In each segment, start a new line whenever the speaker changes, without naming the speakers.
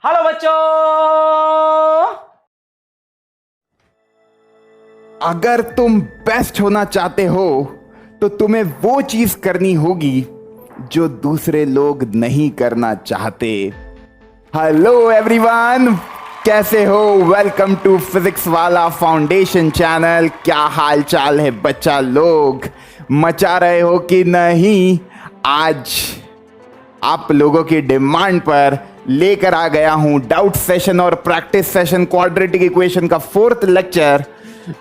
Hello बच्चों।
अगर तुम बेस्ट होना चाहते हो तो तुम्हें वो चीज करनी होगी जो दूसरे लोग नहीं करना चाहते। हेलो एवरीवन, कैसे हो? वेलकम टू फिजिक्स वाला फाउंडेशन चैनल। क्या हाल चाल है बच्चा लोग? मचा रहे हो कि नहीं? आज आप लोगों की डिमांड पर लेकर आ गया हूं डाउट सेशन और प्रैक्टिस सेशन क्वाड्रेटिक इक्वेशन का 4th लेक्चर।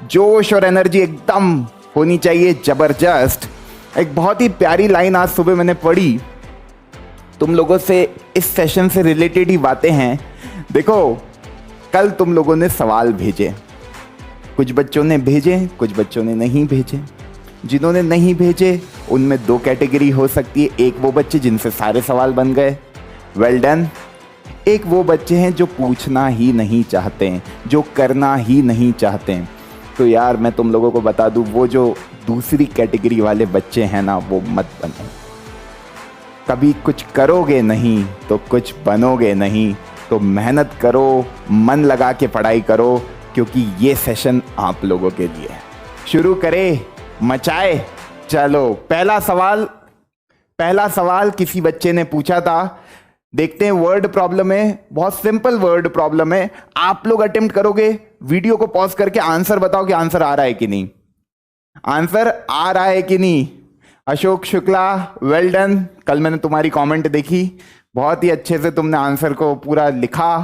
जोश और एनर्जी एकदम होनी चाहिए जबरदस्त। एक बहुत ही प्यारी लाइन आज सुबह मैंने पढ़ी, तुम लोगों से इस सेशन से रिलेटेड ही बातें हैं। देखो, कल तुम लोगों ने सवाल भेजे, कुछ बच्चों ने भेजे, कुछ बच्चों ने नहीं भेजे। जिन्होंने नहीं भेजे उनमें 2 कैटेगरी हो सकती है। एक वो बच्चे जिनसे सारे सवाल बन गए, वेल डन। एक वो बच्चे हैं जो पूछना ही नहीं चाहते हैं, जो करना ही नहीं चाहते हैं। तो यार मैं तुम लोगों को बता दूं, वो जो दूसरी कैटेगरी वाले बच्चे हैं ना, वो मत बनो। कभी कुछ करोगे नहीं तो कुछ बनोगे नहीं। तो मेहनत करो, मन लगा के पढ़ाई करो, क्योंकि ये सेशन आप लोगों के लिए है। शुरू करें, मचाए। चलो, पहला सवाल किसी बच्चे ने पूछा था। देखते हैं, वर्ड प्रॉब्लम है, बहुत सिंपल वर्ड प्रॉब्लम है। आप लोग अटेम्प्ट करोगे, वीडियो को पॉज करके आंसर बताओ कि आंसर आ रहा है कि नहीं, आंसर आ रहा है कि नहीं। Ashok Shukla, well done. कल मैंने तुम्हारी कमेंट देखी, बहुत ही अच्छे से तुमने आंसर को पूरा लिखा,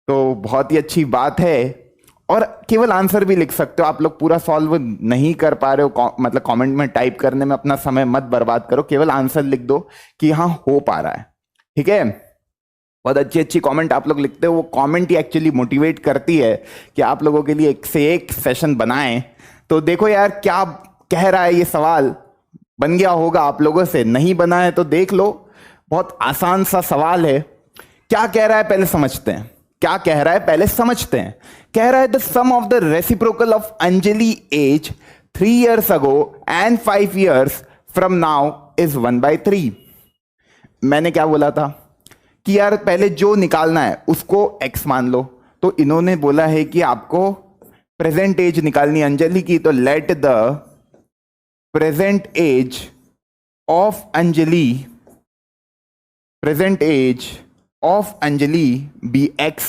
तो बहुत ही अच्छी बात है। और केवल आंसर भी लिख सकते हो आप लोग, पूरा सॉल्व नहीं कर पा रहे हो, मतलब कमेंट में टाइप करने में अपना समय मत बर्बाद करो, केवल आंसर लिख दो कि हाँ हो पा रहा है। ठीक है, बहुत अच्छी अच्छी कमेंट आप लोग लिखते हो, वो कमेंट ही एक्चुअली मोटिवेट करती है कि आप लोगों के लिए एक से एक सेशन बनाएं। तो देखो यार, क्या कह रहा है ये सवाल, बन गया होगा आप लोगों से, नहीं बना है तो देख लो। बहुत आसान सा सवाल है। क्या कह रहा है पहले समझते हैं, क्या कह रहा है पहले समझते हैं। कह रहा है the sum of the reciprocal of Anjali age 3 years ago and 5 years from now is 1/3। मैंने क्या बोला था कि यार पहले जो निकालना है उसको x मान लो। तो इन्होंने बोला है कि आपको प्रेजेंट एज निकालनी है अंजलि की, तो let the present age of Anjali, present age of Anjali be x,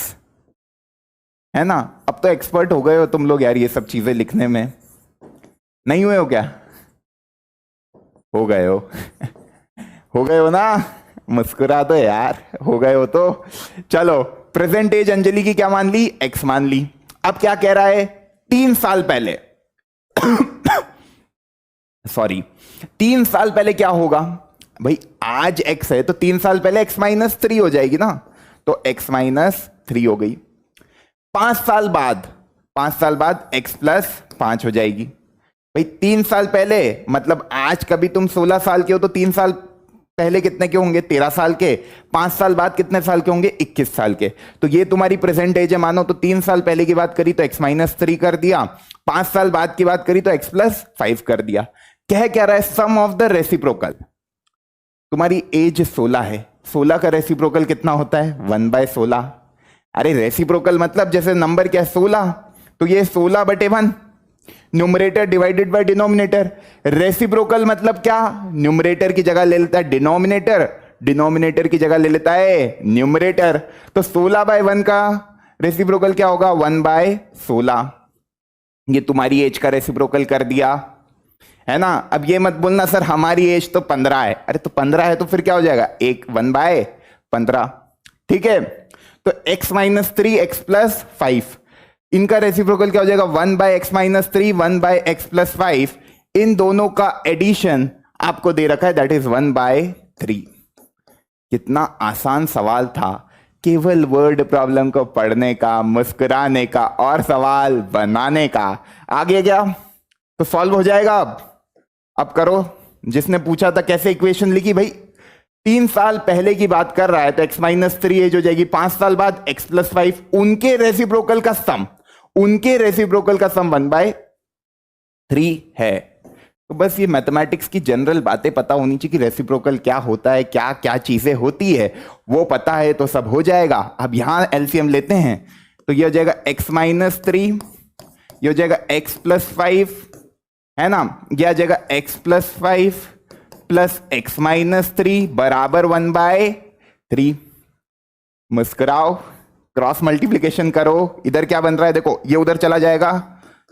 है ना। अब तो एक्सपर्ट हो गए हो तुम लोग यार ये सब चीजें लिखने में, नहीं हुए हो क्या? हो गए हो हो गए हो ना, मुस्कुरा दो यार, हो गए हो तो। चलो, प्रेजेंट एज अंजलि की क्या मान ली, x मान ली। अब क्या कह रहा है, 3 साल पहले सॉरी 3 साल पहले क्या होगा भाई, आज x है तो 3 साल पहले x - 3 हो जाएगी ना, तो x - 3 हो गई। 5 साल बाद x + 5 हो जाएगी भाई। 3 साल पहले मतलब आज कभी तुम 16 साल के हो तो 3 साल पहले कितने के होंगे, 13 साल के। 5 साल बाद कितने साल के होंगे, 21 साल के। तो ये तुम्हारी प्रेजेंट एज है मानो, तो 3 साल पहले की बात करी तो x - 3 कर दिया, 5 साल बाद की बात करी तो x + 5 कर दिया। क्या रहा है, सम ऑफ द रेसिप्रोकल। तुम्हारी एज 16 है, 16 का रेसिप्रोकल कितना होता है, 1/16। अरे रेसिप्रोकल मतलब जैसे नंबर क्या है 16, तो ये 16/1, numerator divided by denominator. Reciprocal मतलब क्या, न्यूमरेटर की जगह ले लेता है डिनोमिनेटर, डिनोमिनेटर की जगह ले लेता है न्यूमरेटर। तो 16/1 का रेसिप्रोकल क्या होगा, 1/16। ये तुम्हारी एज का रेसिप्रोकल कर दिया, है ना। अब ये मत बोलना सर हमारी एज तो 15 है, अरे तो 15 है तो फिर क्या हो जाएगा, 1/15। ठीक है, तो x - 3 x + 5, इनका रेसिप्रोकल क्या हो जाएगा, 1/x - 3 1/x + 5। इन दोनों का एडिशन आपको दे रखा है, दैट इज 1/3। कितना आसान सवाल था, केवल वर्ड प्रॉब्लम को पढ़ने का, मुस्कुराने का और सवाल बनाने का। आगे क्या, तो सॉल्व हो जाएगा। अब करो, जिसने पूछा था कैसे इक्वेशन लिखी भाई, 3 साल पहले की बात कर रहा है तो x - 3 एज हो जाएगी, 5 साल बाद x + 5, उनके रेसिप्रोकल का सम, 1/3 है। तो बस ये मैथमेटिक्स की जनरल बातें पता होनी चाहिए कि रेसिप्रोकल क्या होता है, क्या क्या चीजें होती है, वो पता है तो सब हो जाएगा। अब यहां एलसीएम लेते हैं तो ये हो जाएगा x-3, ये हो जाएगा x+5, है ना, ये आ जाएगा x+5 प्लस x-3 बराबर 1/3। मुस्कुराओ, क्रॉस मल्टीप्लीकेशन करो, इधर क्या बन रहा है देखो, ये उधर चला जाएगा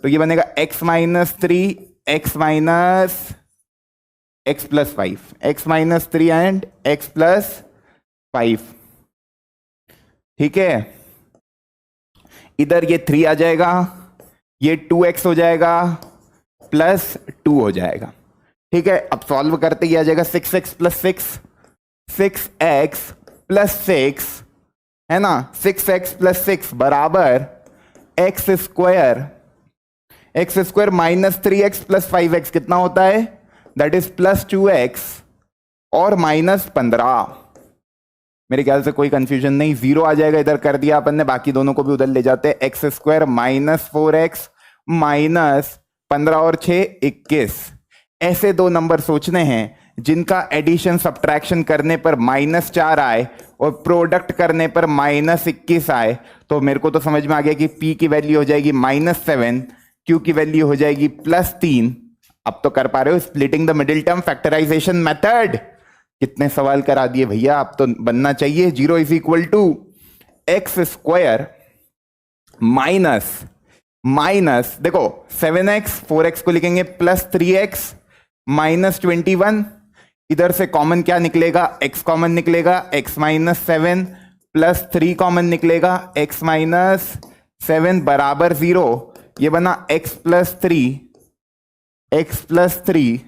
तो ये बनेगा x-3 x+5, x-3 and x+5, ठीक है। इधर ये 3 आ जाएगा, ये 2x हो जाएगा प्लस 2 हो जाएगा, ठीक है। अब सॉल्व करते ही आ जाएगा 6x प्लस 6x प्लस 6, है ना, 6x प्लस 6 बराबर x square minus 3x plus 5x कितना होता है, दैट इज प्लस 2x और माइनस 15। मेरे ख्याल से कोई कंफ्यूजन नहीं, 0 आ जाएगा, इधर कर दिया अपन ने, बाकी दोनों को भी उधर ले जाते हैं। X square minus 4x minus 15 और 6 21। ऐसे दो नंबर सोचने हैं जिनका एडिशन सब्ट्रैक्शन करने पर -4 आए और प्रोडक्ट करने पर -21 आए, तो मेरे को तो समझ में आ गया कि P की वैल्यू हो जाएगी -7, Q की वैल्यू हो जाएगी +3। अब तो कर पा रहे हो splitting the middle term factorization method. कितने सवाल करा दिए भैया, अब तो बनना चाहिए। 0 is equal to x square minus देखो 7x 4x को लिखेंगे प्लस 3x माइनस 21, इधर से कॉमन क्या निकलेगा, x कॉमन निकलेगा, x माइनस 7 प्लस 3 कॉमन निकलेगा, x माइनस 7 बराबर 0। ये बना x प्लस 3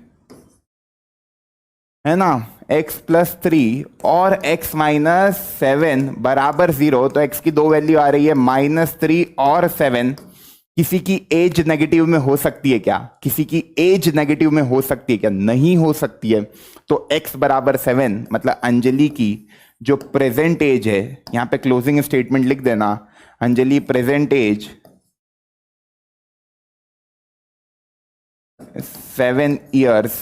है ना, x प्लस 3 और x माइनस 7 बराबर 0। तो x की दो वैल्यू आ रही है -3 और 7। किसी की एज नेगेटिव में हो सकती है क्या, किसी की एज नेगेटिव में हो सकती है क्या, नहीं हो सकती है। तो x बराबर 7 मतलब अंजलि की जो प्रेजेंट एज है, यहां पे क्लोजिंग स्टेटमेंट लिख देना, अंजलि प्रेजेंट एज 7 इयर्स।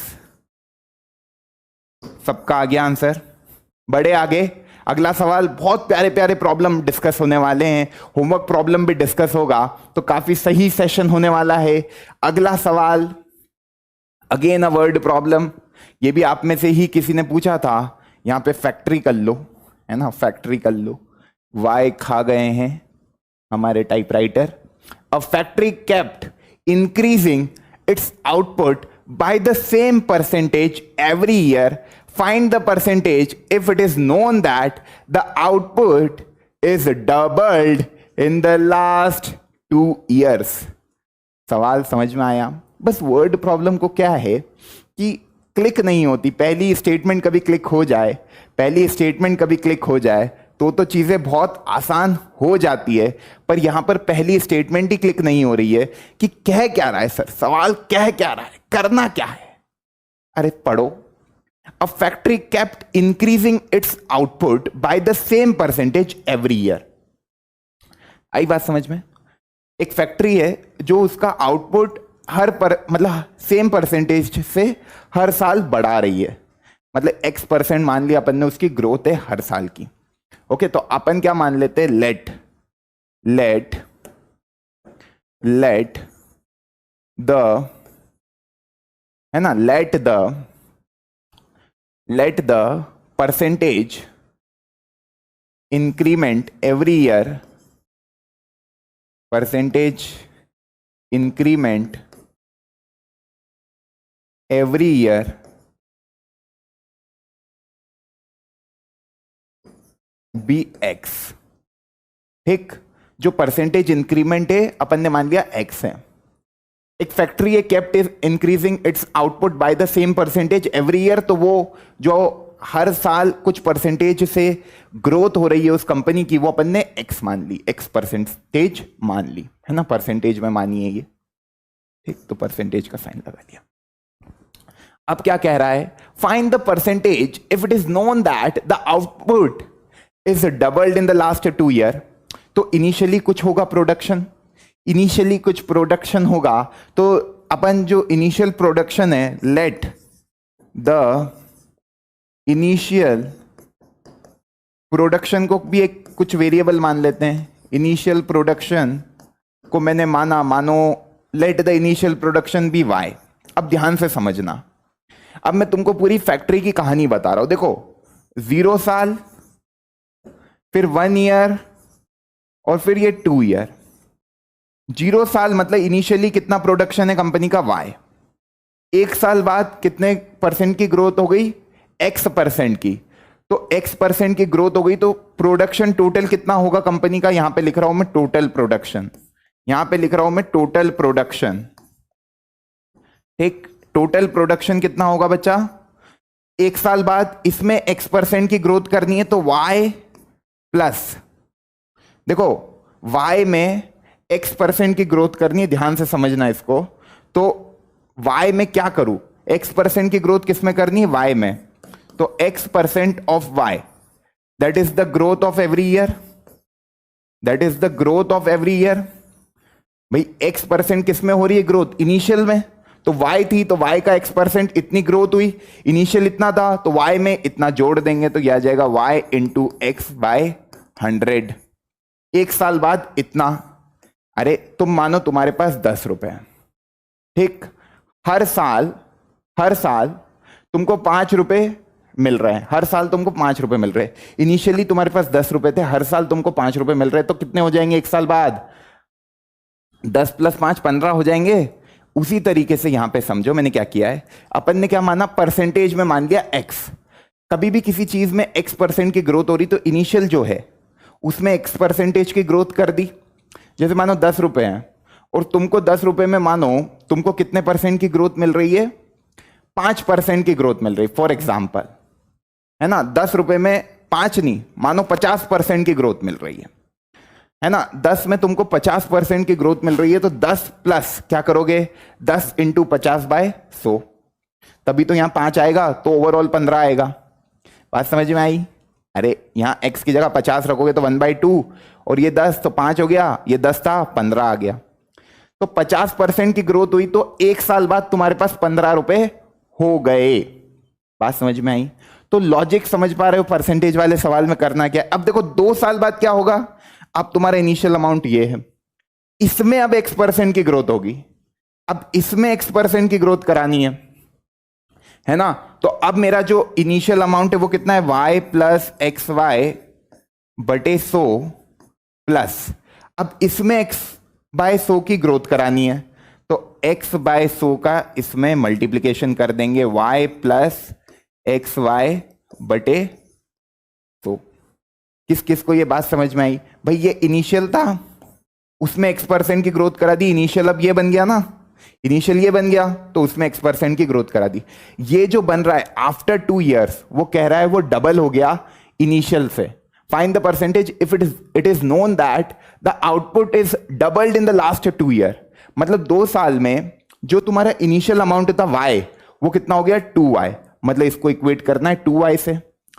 सबका आ गया आंसर, बड़े आगे। अगला सवाल, बहुत प्यारे प्यारे प्रॉब्लम डिस्कस होने वाले हैं, होमवर्क प्रॉब्लम भी डिस्कस होगा, तो काफी सही सेशन होने वाला है। अगला सवाल, अगेन अ वर्ड प्रॉब्लम, ये भी आप में से ही किसी ने पूछा था। यहां पे फैक्ट्री कर लो, है ना, फैक्ट्री कर लो। वाई खा गए हैं हमारे typewriter. A factory kept increasing its output by the same percentage every year. Find the percentage if it is known that the output is doubled in the last 2 years. सवाल समझ में आया। बस वर्ड प्रॉब्लम को क्या है कि click नहीं होती, पहली स्टेटमेंट कभी क्लिक हो जाए तो चीजें बहुत आसान हो जाती है, पर यहां पर पहली स्टेटमेंट ही क्लिक नहीं हो रही है कि कह क्या रहा है सर, सवाल कह क्या रहा है, करना क्या है। अरे पढ़ो, a factory kept increasing its output by the same percentage every year. आई बात समझ में? एक फैक्ट्री है जो उसका आउटपुट मतलब सेम परसेंटेज से हर साल बढ़ा रही है, मतलब x% मान लिया अपन ने, उसकी ग्रोथ है हर साल की। ओके, तो अपन क्या मान लेते हैं, लेट द, है ना, let the percentage increment every year, percentage increment every year be x. ठीक, जो परसेंटेज इंक्रीमेंट है अपन ने मान लिया x है। एक फैक्ट्री है, kept is increasing its output by the same percentage every year, तो वो जो हर साल कुछ परसेंटेज से ग्रोथ हो रही है उस कंपनी की, वो अपन ने x मान ली, x परसेंटेज मान ली, है ना, परसेंटेज में मानी है ये। ठीक, तो परसेंटेज का साइन लगा दिया। अब क्या कह रहा है, find the percentage if it is known that the output is doubled in the last 2 year. तो इनिशियली कुछ प्रोडक्शन होगा, तो अपन जो इनिशियल प्रोडक्शन है, लेट द इनिशियल प्रोडक्शन को भी एक कुछ वेरिएबल मान लेते हैं। इनिशियल प्रोडक्शन को मैंने मानो let the initial production be y. अब ध्यान से समझना, अब मैं तुमको पूरी फैक्ट्री की कहानी बता रहा हूं। देखो 0 साल, फिर 1 ईयर, और फिर ये 2 ईयर। 0 साल मतलब इनिशियली कितना प्रोडक्शन है कंपनी का, वाई। 1 साल बाद कितने परसेंट की ग्रोथ हो गई, x% की। तो x% की ग्रोथ हो गई, तो प्रोडक्शन टोटल कितना होगा कंपनी का, यहां पे लिख रहा हूं मैं टोटल प्रोडक्शन, यहां पे लिख रहा हूं मैं टोटल प्रोडक्शन। ठीक, टोटल प्रोडक्शन कितना होगा बच्चा। 1 साल बाद इसमें x% की ग्रोथ करनी है, तो y प्लस, देखो y में x% की ग्रोथ करनी है, ध्यान से समझना इसको। तो y में क्या करूं, x% की ग्रोथ किस में करनी है, y में। तो x% of y, that is the growth of every year, that is the growth of every year. भाई x% किस में हो रही है ग्रोथ, इनिशियल में। तो y थी तो y का x% इतनी ग्रोथ हुई, इनिशियल इतना था तो y में इतना जोड़ देंगे, तो यह आ जाएगा y इंटू एक्स बाय 100। 1 साल बाद इतना। अरे तुम मानो तुम्हारे पास 10 रुपए है, ठीक, हर साल तुमको 5 रुपए मिल रहे हैं, हर साल तुमको 5 रुपए मिल रहे हैं। इनिशियली तुम्हारे पास 10 रुपए थे, हर साल तुमको 5 रुपए मिल रहे हैं, तो कितने हो जाएंगे 1 साल बाद, 10 + 5 15 हो जाएंगे। उसी तरीके से यहां पे समझो मैंने क्या किया है, अपन ने क्या माना, परसेंटेज में मान लिया x। कभी भी किसी चीज में x% की ग्रोथ हो रही तो इनिशियल जो है उसमें x% की ग्रोथ कर दी। जैसे मानो 10 रुपए हैं और तुमको 10 रुपए में मानो तुमको कितने परसेंट की ग्रोथ मिल रही है, 5% की ग्रोथ मिल रही, फॉर एग्जाम्पल, है ना। 10 रुपए में 5 नहीं, मानो 50% की ग्रोथ मिल रही है ना। 10 में तुमको 50% की ग्रोथ मिल रही है, तो 10 प्लस क्या करोगे, 10 इंटू 50/100, तभी तो यहां 5 आएगा, तो ओवरऑल 15 आएगा। बात समझ में आई। अरे यहां x की जगह 50 रखोगे तो 1/2, और ये 10 तो 5 हो गया, ये 10 था 15 आ गया। तो 50% की ग्रोथ हुई, तो 1 साल बाद तुम्हारे पास 15 रुपए हो गए। बात समझ में आई। तो लॉजिक समझ पा रहे हो परसेंटेज वाले सवाल में करना क्या है। अब देखो 2 साल बाद क्या होगा, अब तुम्हारा इनिशियल अमाउंट ये है, इसमें अब x% की ग्रोथ होगी, अब इसमें x% की ग्रोथ करानी है ना। तो अब मेरा जो इनिशियल अमाउंट है वो कितना है, y प्लस एक्स वाई बटे 100 प्लस, अब इसमें x/100 की ग्रोथ करानी है, तो x/100 का इसमें मल्टीप्लीकेशन कर देंगे, y प्लस एक्स वाई बटे 100। किस किस को ये बात समझ में आई। भाई ये इनिशियल था, उसमें x% की ग्रोथ करा दी, इनिशियल अब ये बन गया ना, इनिशियल ये बन गया, तो उसमें x% की ग्रोथ करा दी। ये जो बन रहा है आफ्टर 2 इयर्स, वो कह रहा है वो डबल हो गया इनिशियल से। Find the percentage if it is known that the output is doubled in the last 2 year. मतलब 2 साल में जो तुम्हारा इनिशियल अमाउंट था y, वो कितना हो गया 2y। मतलब इसको इक्वेट करना है 2y से।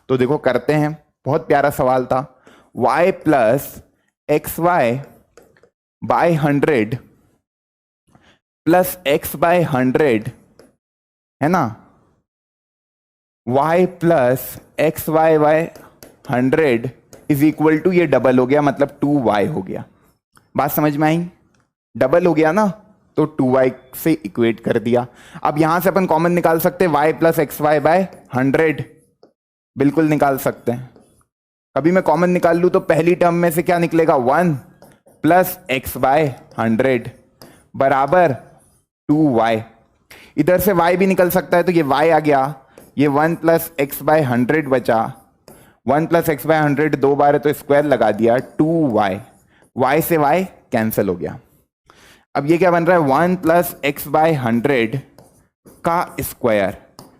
तो देखो करते हैं, बहुत प्यारा सवाल था। y plus x y by 100 plus x by 100 है ना, y plus x y by 100 is equal to, ये डबल हो गया मतलब 2y हो गया। बात समझ में आई, डबल हो गया ना, तो 2y से इक्वेट कर दिया। अब यहां से अपन कॉमन निकाल सकते हैं, y plus x y by 100, बिल्कुल निकाल सकते हैं। कभी मैं कॉमन निकाल लूं तो पहली टर्म में से क्या निकलेगा, 1 प्लस एक्स बाय 100 बराबर 2y। इधर से y भी निकल सकता है, तो ये y आ गया, ये 1 प्लस एक्स बाय 100 बचा, 1 प्लस एक्स बाय 100 2 बार है तो स्क्वायर लगा दिया, 2y, y से y कैंसिल हो गया। अब ये क्या बन रहा है, 1 प्लस एक्स बाय 100 का स्क्वायर।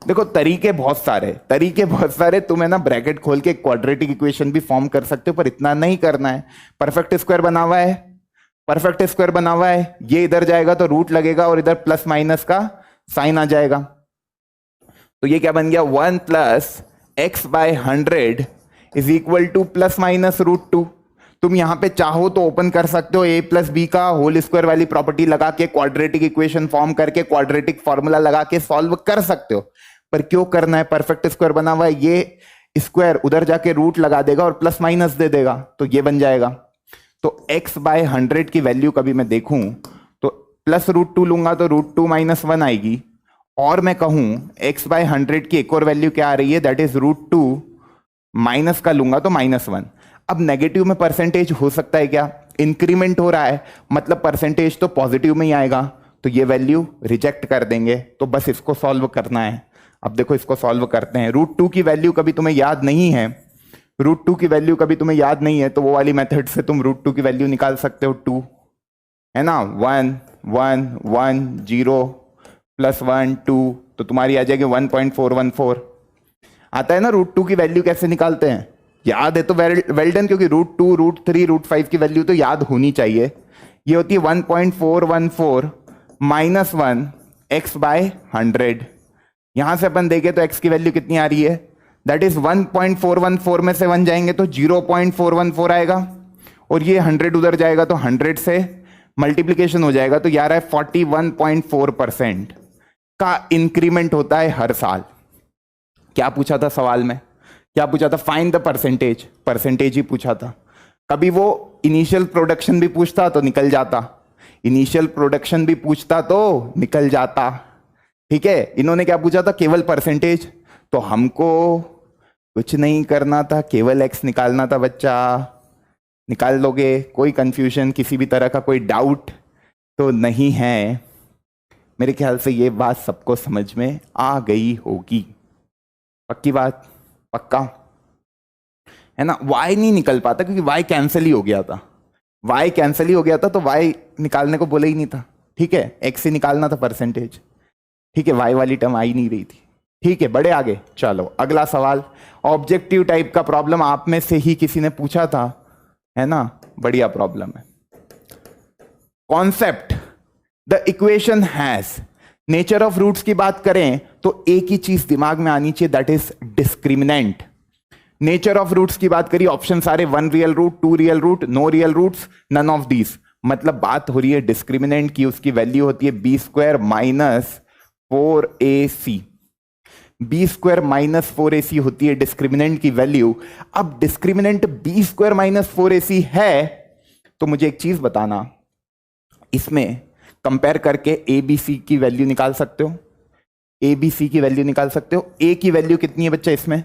देखो तरीके बहुत सारे, तुम्हें ना ब्रैकेट खोल के क्वाड्रेटिक इक्वेशन भी फॉर्म कर सकते हो, पर इतना नहीं करना है। परफेक्ट स्क्वायर बना हुआ है, ये इधर जाएगा तो रूट लगेगा और इधर प्लस माइनस का साइन आ जाएगा। तो ये क्या बन गया, 1 plus x by 100 is equal to plus minus √2। तुम यहां पे चाहो तो ओपन कर सकते हो ए प्लस बी का होल स्क्वायर वाली प्रॉपर्टी लगा के क्वाड्रेटिक इक्वेशन फॉर्म करके क्वाड्रेटिक फॉर्मूला लगा के सॉल्व कर सकते हो, पर क्यों करना है? परफेक्ट स्क्वायर बना हुआ है, ये स्क्वायर उधर जाके रूट लगा देगा और प्लस माइनस दे देगा, तो ये बन जाएगा। तो x बाय 100 की वैल्यू कभी मैं देखूं तो प्लस √2 लूंगा तो √2 - 1 आएगी, और मैं कहूं x बाय 100 की एक और वैल्यू क्या आ रही है, दैट इज √2 माइनस का लूंगा तो -1। अब नेगेटिव में परसेंटेज हो सकता है क्या? इंक्रीमेंट हो रहा है, मतलब परसेंटेज तो पॉजिटिव में ही आएगा, तो ये वैल्यू रिजेक्ट कर देंगे। तो बस इसको सॉल्व करना है। अब देखो इसको सॉल्व करते हैं। √2 की वैल्यू कभी तुम्हें याद नहीं है, √2 की वैल्यू कभी तुम्हें याद नहीं है, तो वो वाली मेथड से तुम √2 की वैल्यू निकाल सकते हो, 2 है ना, 1 1 1 0 प्लस 1 2, तो तुम्हारी आ जाएगी 1.414। आता है ना √2 की वैल्यू कैसे निकालते हैं? याद है तो वेल डन, क्योंकि √2 √3 √5 की वैल्यू तो याद होनी चाहिए। ये होती है 1.414 - 1 x बाय 100। यहां से अपन देखें तो x की वैल्यू कितनी आ रही है, दैट इज 1.414 में से 1 जाएंगे तो 0.414 आएगा, और ये 100 उधर जाएगा तो 100 से मल्टीप्लीकेशन हो जाएगा, तो यार है 41.4% का इंक्रीमेंट होता है हर साल। क्या पूछा था सवाल में? क्या पूछा था? फाइंड द परसेंटेज, परसेंटेज ही पूछा था। कभी वो इनिशियल प्रोडक्शन भी पूछता तो निकल जाता, इनिशियल प्रोडक्शन भी पूछता तो निकल जाता, ठीक है। इन्होंने क्या पूछा था? केवल परसेंटेज, तो हमको कुछ नहीं करना था, केवल x निकालना था बच्चा। निकाल लोगे? कोई कंफ्यूजन, किसी भी तरह का कोई डाउट तो नहीं है? मेरे ख्याल से ये बात सबको समझ में आ गई होगी, पक्की बात, पक्का है ना। y नहीं निकल पाता क्योंकि y कैंसिल ही हो गया था, y कैंसिल ही हो गया था, तो y निकालने को बोला ही नहीं था, ठीक है। x से निकालना था परसेंटेज, ठीक है। y वाली टर्म आ ही नहीं रही थी, ठीक है। बड़े आगे चलो, अगला सवाल ऑब्जेक्टिव टाइप का प्रॉब्लम आप में से ही किसी ने पूछा था, है ना, बढ़िया प्रॉब्लम है। Concept the equation has, nature of roots की बात करें तो एक ही चीज दिमाग में आनी चाहिए, that is discriminant. Nature of roots की बात करिए, ऑप्शन सारे 1 real root, 2 real root, no real roots, none of these, मतलब बात हो रही है डिस्क्रिमिनेंट की। उसकी वैल्यू होती है b² - 4ac, b² - 4ac होती है डिस्क्रिमिनेंट की वैल्यू। अब डिस्क्रिमिनेंट b² - 4ac है, तो मुझे एक चीज बताना, इसमें कंपेयर करके ए बी सी की वैल्यू निकाल सकते हो, ए बी सी की वैल्यू निकाल सकते हो। ए की वैल्यू कितनी है बच्चा इसमें?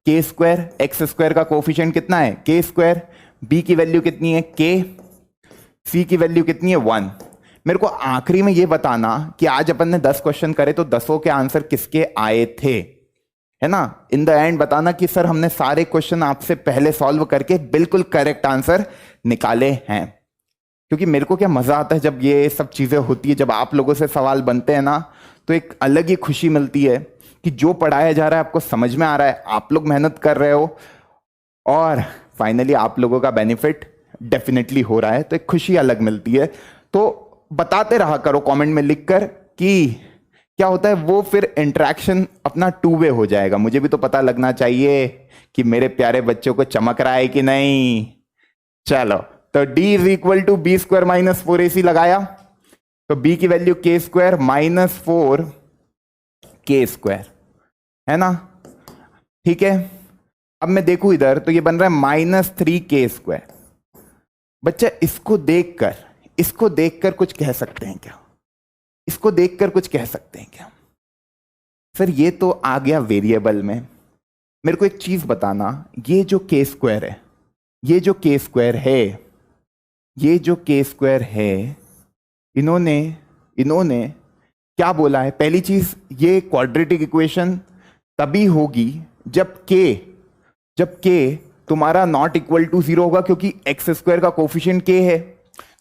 k², x² का कोफिशिएंट कितना है? k²। b की वैल्यू कितनी है? k। c की वैल्यू कितनी है? 1। मेरे को आखिरी में ये बताना कि आज अपन ने 10 क्वेश्चन करे तो 10 के आंसर किसके आए थे, है ना। इन द एंड बताना कि सर हमने सारे क्वेश्चन आपसे पहले सॉल्व करके बिल्कुल करेक्ट आंसर निकाले हैं। क्योंकि मेरे को क्या मजा आता है जब ये सब चीजें होती है, जब आप लोगों से सवाल बनते हैं ना, तो एक अलग ही खुशी मिलती है कि जो पढ़ाया जा रहा है आपको समझ में आ रहा है, आप लोग मेहनत कर रहे हो, और फाइनली आप लोगों का बेनिफिट डेफिनेटली हो रहा है, तो एक खुशी अलग मिलती है। तो बताते रहा करो कमेंट में लिखकर कि क्या होता है, वो फिर इंटरेक्शन अपना 2 वे हो जाएगा। मुझे भी तो पता लगना चाहिए कि मेरे प्यारे बच्चों को चमक रहा है कि नहीं। चलो, तो d = b² - 4ac लगाया, तो b की वैल्यू k² - 4k², है ना, ठीक है। अब मैं देखूं इधर तो ये बन रहा है -3k²। बच्चा इसको देखकर कुछ कह सकते हैं क्या? इसको देखकर कुछ कह सकते हैं क्या? सर ये तो आ गया वेरिएबल में। मेरे को एक चीज बताना, ये जो k² है, ये जो k² है, इन्होंने क्या बोला है? पहली चीज, ये क्वाड्रेटिक इक्वेशन तभी होगी जब k तुम्हारा नॉट इक्वल टू 0 होगा, क्योंकि x² का कोफिशिएंट k है,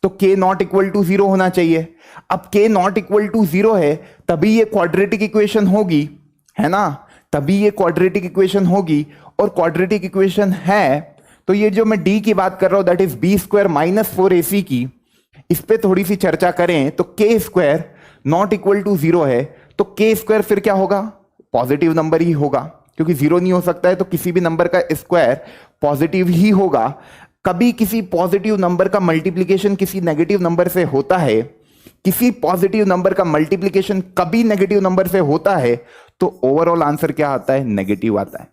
तो k नॉट इक्वल टू 0 होना चाहिए। अब k नॉट इक्वल टू 0 है, तभी ये क्वाड्रेटिक इक्वेशन होगी, है ना, तभी ये क्वाड्रेटिक इक्वेशन होगी। और क्वाड्रेटिक इक्वेशन है तो ये जो मैं d की बात कर रहा हूं, दैट इज b² - 4ac की, इस पे थोड़ी सी चर्चा करें तो k² नॉट इक्वल टू 0 है, तो k² फिर क्या होगा? पॉजिटिव नंबर ही होगा, क्योंकि 0 नहीं हो सकता है, तो किसी भी नंबर का स्क्वायर पॉजिटिव ही होगा। कभी किसी पॉजिटिव नंबर का मल्टीप्लीकेशन किसी नेगेटिव नंबर से होता है, किसी पॉजिटिव नंबर का मल्टीप्लीकेशन कभी नेगेटिव नंबर से होता है, तो ओवरऑल आंसर क्या आता है? नेगेटिव आता है।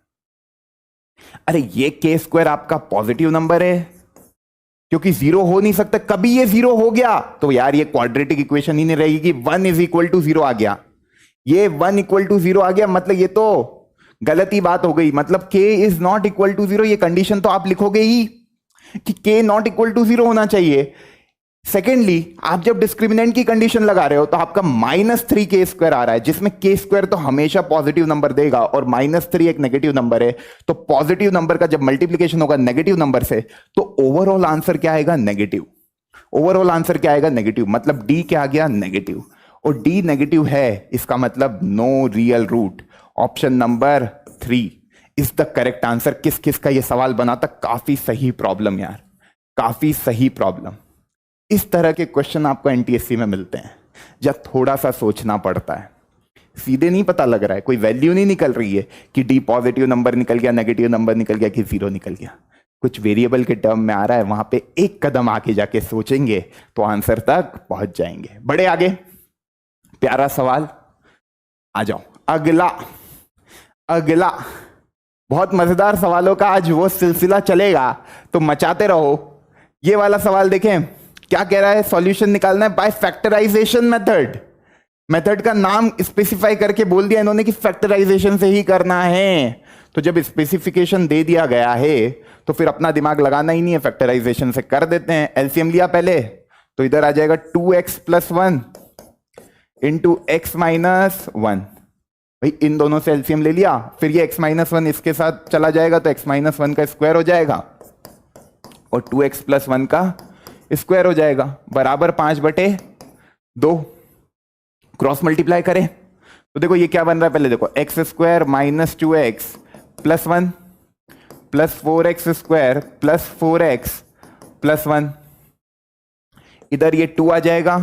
अरे ये के स्क्वायर आपका पॉजिटिव नंबर है, क्योंकि जीरो हो नहीं सकता, कभी ये जीरो हो गया तो यार ये क्वाड्रेटिक इक्वेशन ही नहीं रहेगी कि 1 इज इक्वल टू 0 आ गया। ये 1 इक्वल टू 0 आ गया मतलब ये तो गलत ही बात हो गई, मतलब k is not equal to 0, ये कंडीशन तो आप लिखोगे ही कि k नॉट इक्वल टू 0 होना चाहिए। सेकेंडली, आप जब डिस्क्रिमिनेंट की कंडीशन लगा रहे हो तो आपका -3k² आ रहा है, जिसमें k² तो हमेशा पॉजिटिव नंबर देगा और -3 एक नेगेटिव नंबर है, तो पॉजिटिव नंबर का जब मल्टीप्लीकेशन होगा नेगेटिव नंबर से तो ओवरऑल आंसर क्या आएगा? नेगेटिव। ओवरऑल आंसर क्या आएगा? नेगेटिव। मतलब d क्या आ गया? नेगेटिव। और d नेगेटिव है, इसका मतलब no real root. Option number 3 is the correct answer. किस किस का ये सवाल बना था? काफी सही प्रॉब्लम यार, काफी सही प्रॉब्लम। इस तरह के क्वेश्चन आपको एनटीएससी में मिलते हैं जब थोड़ा सा सोचना पड़ता है। सीधे नहीं पता लग रहा है, कोई वैल्यू नहीं निकल रही है कि डी पॉजिटिव नंबर निकल गया, नेगेटिव नंबर निकल गया, कि जीरो निकल गया। कुछ वेरिएबल के टर्म में आ रहा है, वहां पे एक कदम आगे जाके सोचेंगे तो आंसर तक पहुंच जाएंगे। बड़े आगे, प्यारा सवाल। आ जाओ अगला। अगला बहुत मजेदार सवालों का आज वो सिलसिला चलेगा, तो मचाते रहो। ये वाला सवाल देखें, क्या कह रहा है? सॉल्यूशन निकालना है बाय फैक्टराइजेशन मेथड। मेथड का नाम स्पेसिफाई करके बोल दिया इन्होंने कि फैक्टराइजेशन से ही करना है। तो जब स्पेसिफिकेशन दे दिया गया है तो फिर अपना दिमाग लगाना ही नहीं है, फैक्टराइजेशन से कर देते हैं। एलसीएम लिया पहले, तो इधर आ जाएगा 2x + 1 इंटू x - 1। भाई इन दोनों से एलसीएम ले लिया, फिर ये x - 1 इसके साथ चला जाएगा तो x - 1 का स्क्वायर हो जाएगा और 2x + 1 का स्क्वायर हो जाएगा, बराबर 5/2। क्रॉस मल्टीप्लाई करें तो देखो ये क्या बन रहा है, पहले देखो x² - 2x + 1 + 4x² + 4x + 1। इधर ये 2 आ जाएगा,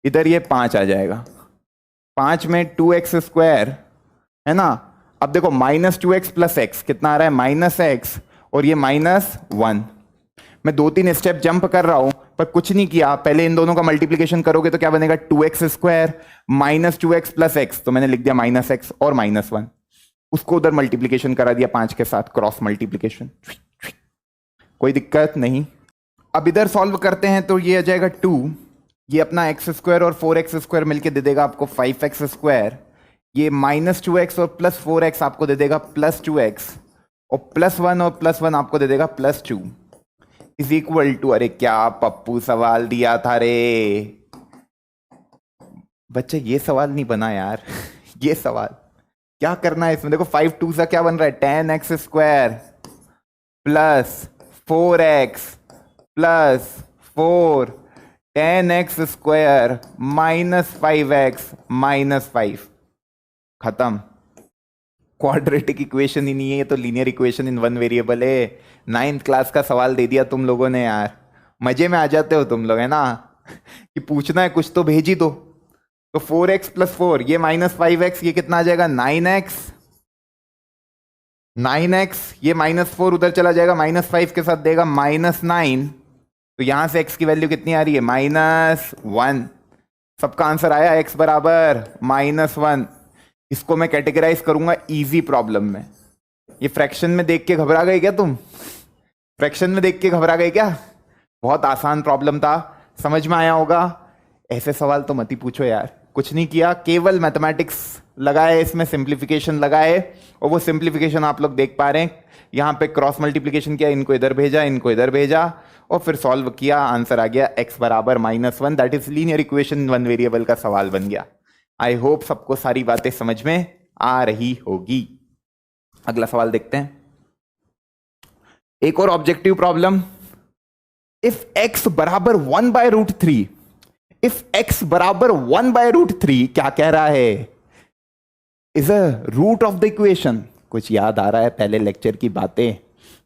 इधर ये 5 आ जाएगा। 5 में 2x² है ना। अब देखो -2x + x कितना आ रहा है? -x, और ये -1। मैं 2-3 स्टेप जंप कर रहा हूं पर कुछ नहीं किया। पहले इन दोनों का मल्टीप्लीकेशन करोगे तो क्या बनेगा? 2x² - 2x + x, तो मैंने लिख दिया -x और -1। उसको उधर मल्टीप्लीकेशन करा दिया 5 के साथ, क्रॉस मल्टीप्लीकेशन, कोई दिक्कत नहीं। अब इधर सॉल्व करते हैं तो ये आ जाएगा 2, ये अपना x² और 4x² मिलके दे देगा आपको 5x²। ये -2x और +4x आपको दे देगा +2x, और +1 और +1 आपको दे देगा +2 इज इक्वल टू, अरे क्या पप्पू सवाल दिया था रे बच्चे, ये सवाल नहीं बना यार। ये सवाल क्या करना है इसमें? देखो 5 2 सा क्या बन रहा है? 10x² + 4x + 4 10x² -5x -5, खत्म। क्वाड्रेटिक इक्वेशन ही नहीं है, ये तो linear equation in one variable है। 9th क्लास का सवाल दे दिया तुम लोगों ने यार, मजे में आ जाते हो तुम लोग, है ना। कि पूछना है कुछ तो भेज ही दो। तो 4x + 4, ये -5x, ये कितना आ जाएगा? 9x। 9x, ये -4 उधर चला जाएगा, -5 के साथ देगा -9। तो यहां से x की वैल्यू कितनी आ रही है? -1। सबका आंसर आया, x बराबर -1। इसको मैं कैटेगराइज करूंगा इजी प्रॉब्लम में। ये फ्रैक्शन में देख के घबरा गए क्या तुम? फ्रैक्शन में देख के घबरा गए क्या? बहुत आसान प्रॉब्लम था, समझ में आया होगा। ऐसे सवाल तो मत ही पूछो यार, कुछ नहीं किया, केवल मैथमेटिक्स लगाए, इसमें सिंप्लीफिकेशन लगाए, और वो सिंप्लीफिकेशन आप लोग देख पा रहे हैं। यहाँ पे क्रॉस मल्टीप्लीकेशन किया, इनको इधर भेजा, इनको इधर भेजा, और फिर सॉल्व किया, आंसर आ गया x बराबर -1। That is linear equation, one variable का सवाल बन गया। आई होप सबको सारी बातें समझ में आ रही होगी। अगला सवाल देखते हैं, एक और ऑब्जेक्टिव प्रॉब्लम। इफ x बराबर 1/√3, इफ x बराबर 1/√3 क्या कह रहा है? Is a root of the equation. कुछ याद आ रहा है पहले लेक्चर की बातें?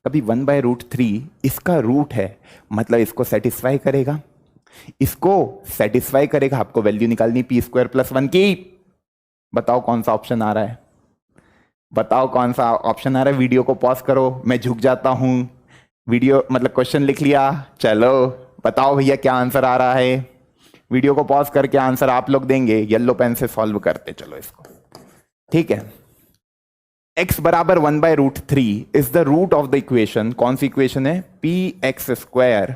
कभी 1/√3 इसका रूट है, मतलब इसको सेटिस्फाई करेगा, इसको सेटिस्फाई करेगा। आपको वैल्यू निकालनी p² + 1 की। बताओ कौन सा ऑप्शन आ रहा है? बताओ कौन सा ऑप्शन आ रहा है? वीडियो को पॉज करो, मैं झुक जाता हूं, वीडियो मतलब क्वेश्चन लिख लिया, चलो बताओ भैया क्या आंसर आ रहा है। वीडियो को पॉज करके आंसर आप लोग देंगे, येलो पेन से सॉल्व करते चलो इसको, ठीक है। x बराबर 1/√3 is the root of the equation, कौन सी इक्वेशन है, px²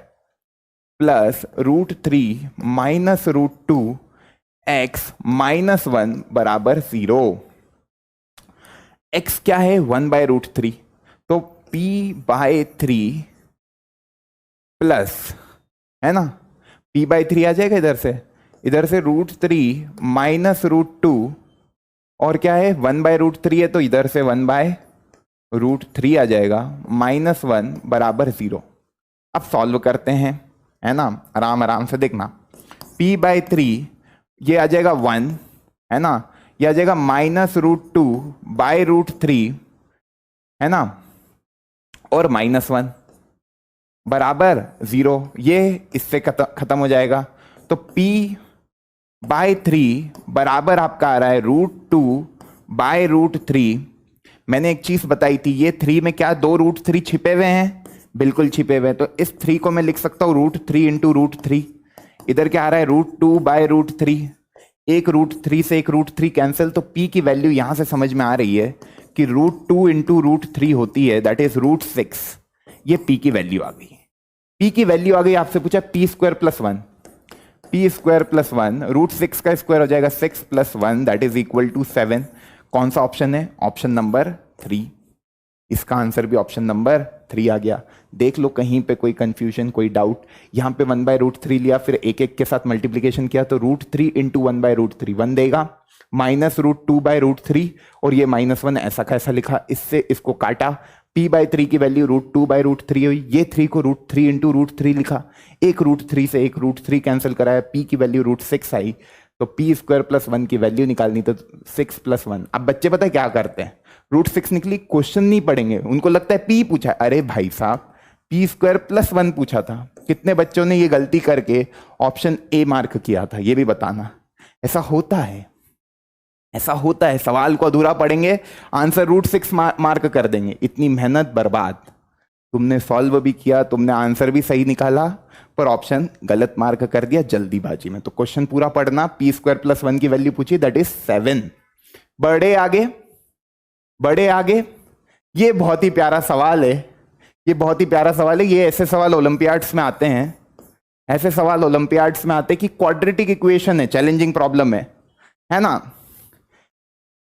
plus √3 minus √2 x minus 1 बराबर 0। x क्या है, 1/√3, तो p/3 प्लस, है ना, p/3 आ जाएगा इधर से √3 माइनस √2 और क्या है 1/√3 है, तो इधर से 1/√3 आ जाएगा, माइनस 1 बराबर 0। अब सॉल्व करते हैं, है ना, आराम आराम से देखना। p/3 ये आ जाएगा 1, है ना, ये आ जाएगा माइनस √2/√3, है ना, और माइनस 1 बराबर 0। ये इससे खत्म हो जाएगा, तो p/3 बराबर आपका आ रहा है √2/√3। मैंने एक चीज बताई थी, ये 3 में क्या 2 √3 छिपे हुए हैं, बिल्कुल छिपे हुए हैं, तो इस 3 को मैं लिख सकता हूं √3 इंटू √3। इधर क्या आ रहा है √2/√3, एक √3 से एक √3 कैंसिल, तो p की वैल्यू यहां से समझ में आ रही है कि √2 इंटू √3 होती है, दैट इज √6। ये p की वैल्यू आ गई, p की वैल्यू आ गई। आपसे पूछा p² + 1, p² + 1 √6 का स्क्वायर हो जाएगा 6 + 1 दैट इज इक्वल टू 7। कौन सा ऑप्शन है, ऑप्शन नंबर 3। इसका आंसर भी ऑप्शन नंबर 3 आ गया। देख लो कहीं पे कोई कंफ्यूजन, कोई डाउट। यहां पे 1/√3 लिया, फिर एक एक के साथ मल्टीप्लीकेशन किया, तो √3 इंटू 1/√3 1 देगा, माइनस √2/√3 और ये -1 ऐसा कैसा लिखा, इससे इसको काटा, p/3 की वैल्यू √2/√3 हुई, ये 3 को √3 इंटू √3 लिखा, एक √3 से एक √3 कैंसिल कराया, p की वैल्यू √6 आई, तो p² + 1 की वैल्यू निकालनी, तो 6 + 1। अब बच्चे पता है क्या करते हैं, √6 निकली, क्वेश्चन नहीं पढ़ेंगे, उनको लगता है p पूछा। अरे भाई साहब p² + 1 पूछा था। कितने बच्चों ने ये गलती करके ऑप्शन ए मार्क किया था, ये भी बताना। ऐसा होता है, ऐसा होता है, सवाल को अधूरा पढ़ेंगे, आंसर √6 मार्क कर देंगे, इतनी मेहनत बर्बाद। तुमने सॉल्व भी किया, तुमने आंसर भी सही निकाला, पर ऑप्शन गलत मार्क कर दिया जल्दीबाजी में। तो क्वेश्चन पूरा पढ़ना, p² + 1 की वैल्यू पूछी, दैट इज 7। बढ़े आगे, बढ़े आगे। ये बहुत ही प्यारा सवाल है, ये बहुत ही प्यारा सवाल है। ये ऐसे सवाल ओलंपियाड्स में आते हैं, ऐसे सवाल ओलंपियाड्स में आते हैं कि क्वाड्रेटिक इक्वेशन है, चैलेंजिंग प्रॉब्लम है ना।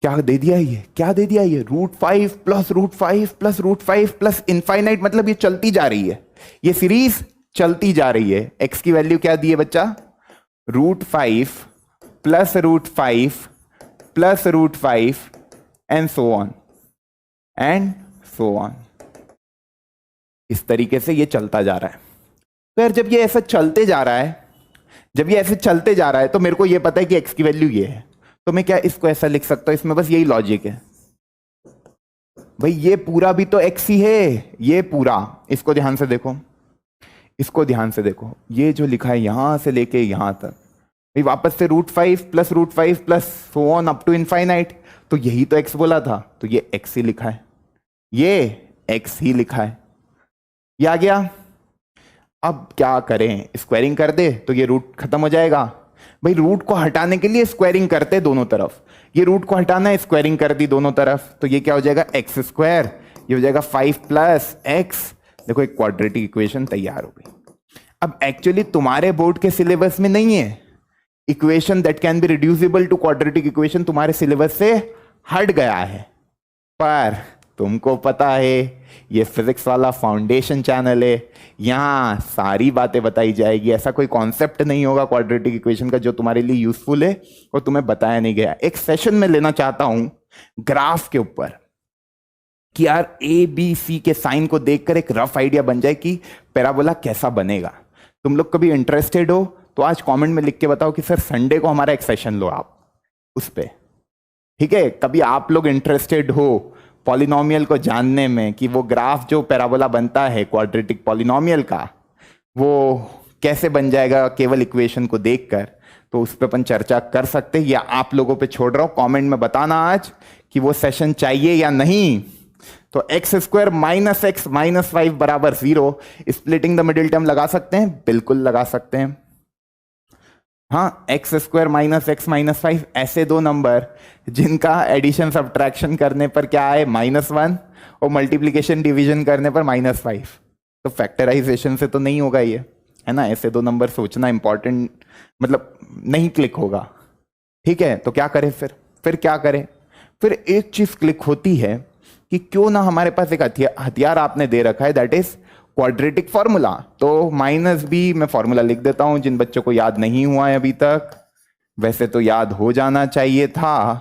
क्या दे दिया ये, क्या दे दिया ये, √5 + √5 + √5 प्लस इनफाइनाइट, मतलब ये चलती जा रही है, ये सीरीज चलती जा रही है। x की वैल्यू क्या दी है बच्चा, √5 + √5 + √5 and so on and so on. इस तरीके से ये चलता जा रहा है। तो यार जब ये ऐसा चलते जा रहा है, जब ये ऐसे चलते जा रहा है, तो मेरे को ये पता है कि x की वैल्यू ये है, तो मैं क्या इसको ऐसा लिख सकता हूं, इसमें बस यही लॉजिक है भाई, ये पूरा भी तो x ही है, ये पूरा। इसको ध्यान से देखो, इसको ध्यान से देखो, ये जो लिखा है यहां से लेके यहां तक, भाई वापस से √5 + √5 plus so on up to infinite, तो यही तो x बोला था, तो ये x ही लिखा है, ये x ही लिखा है, ये आ गया। अब क्या करें, स्क्वायरिंग कर दे तो ये रूट खत्म हो जाएगा। भाई रूट को हटाने के लिए स्क्वायरिंग करते दोनों तरफ, ये रूट को हटाना है, स्क्वायरिंग कर दी दोनों तरफ, तो ये क्या हो जाएगा x², ये हो जाएगा 5 + x। देखो एक क्वाड्रेटिक इक्वेशन तैयार हो गई। अब एक्चुअली तुम्हारे बोर्ड के सिलेबस में नहीं है equation that can be reducible to quadratic equation, तुम्हारे सिलेबस से हट गया है, पर तुमको पता है ये फिजिक्स वाला फाउंडेशन चैनल है, यहां सारी बातें बताई जाएगी। ऐसा कोई कॉन्सेप्ट नहीं होगा क्वाड्रेटिक इक्वेशन का जो तुम्हारे लिए यूजफुल है और तुम्हें बताया नहीं गया। एक सेशन में लेना चाहता हूं ग्राफ के ऊपर, कि यार ABC के साइन को देखकर एक रफ आइडिया बन जाए कि पैराबोला कैसा बनेगा। तुम लोग कभी इंटरेस्टेड हो तो आज कमेंट में लिख के बताओ कि सर संडे को हमारा एक सेशन लो आप उस पे, ठीक है। कभी आप लोग इंटरेस्टेड हो पॉलिनोमियल को जानने में कि वो ग्राफ जो पैराबोला बनता है क्वाड्रेटिक पॉलिनोमियल का, वो कैसे बन जाएगा केवल इक्वेशन को देखकर, तो उस पर अपन चर्चा कर सकते हैं, या आप लोगों पे छोड़ रहा हूं, कमेंट में बताना आज कि वो सेशन चाहिए या नहीं। तो तो x square minus x minus 5 बराबर 0। स्प्लिटिंग द मिडिल टर्म लगा सकते हैं, बिल्कुल लगा सकते हैं। हाँ, x square minus x minus 5 ऐसे दो नंबर जिनका एडिशन सब्ट्रैक्शन करने पर क्या आए -1 और मल्टीप्लीकेशन डिवीजन करने पर -5, तो फैक्टराइजेशन से तो नहीं होगा ये, है ना। ऐसे दो नंबर सोचना इंपॉर्टेंट, मतलब नहीं क्लिक होगा। ठीक है, तो क्या करें फिर क्या करें? फिर एक चीज क्लिक होती है कि क्यों ना हमारे पास एक हथियार आपने दे रखा है, दैट इज क्वाड्रेटिक फॉर्मूला। तो -b मैं फॉर्मूला लिख देता हूं, जिन बच्चों को याद नहीं हुआ है अभी तक, वैसे तो याद हो जाना चाहिए था,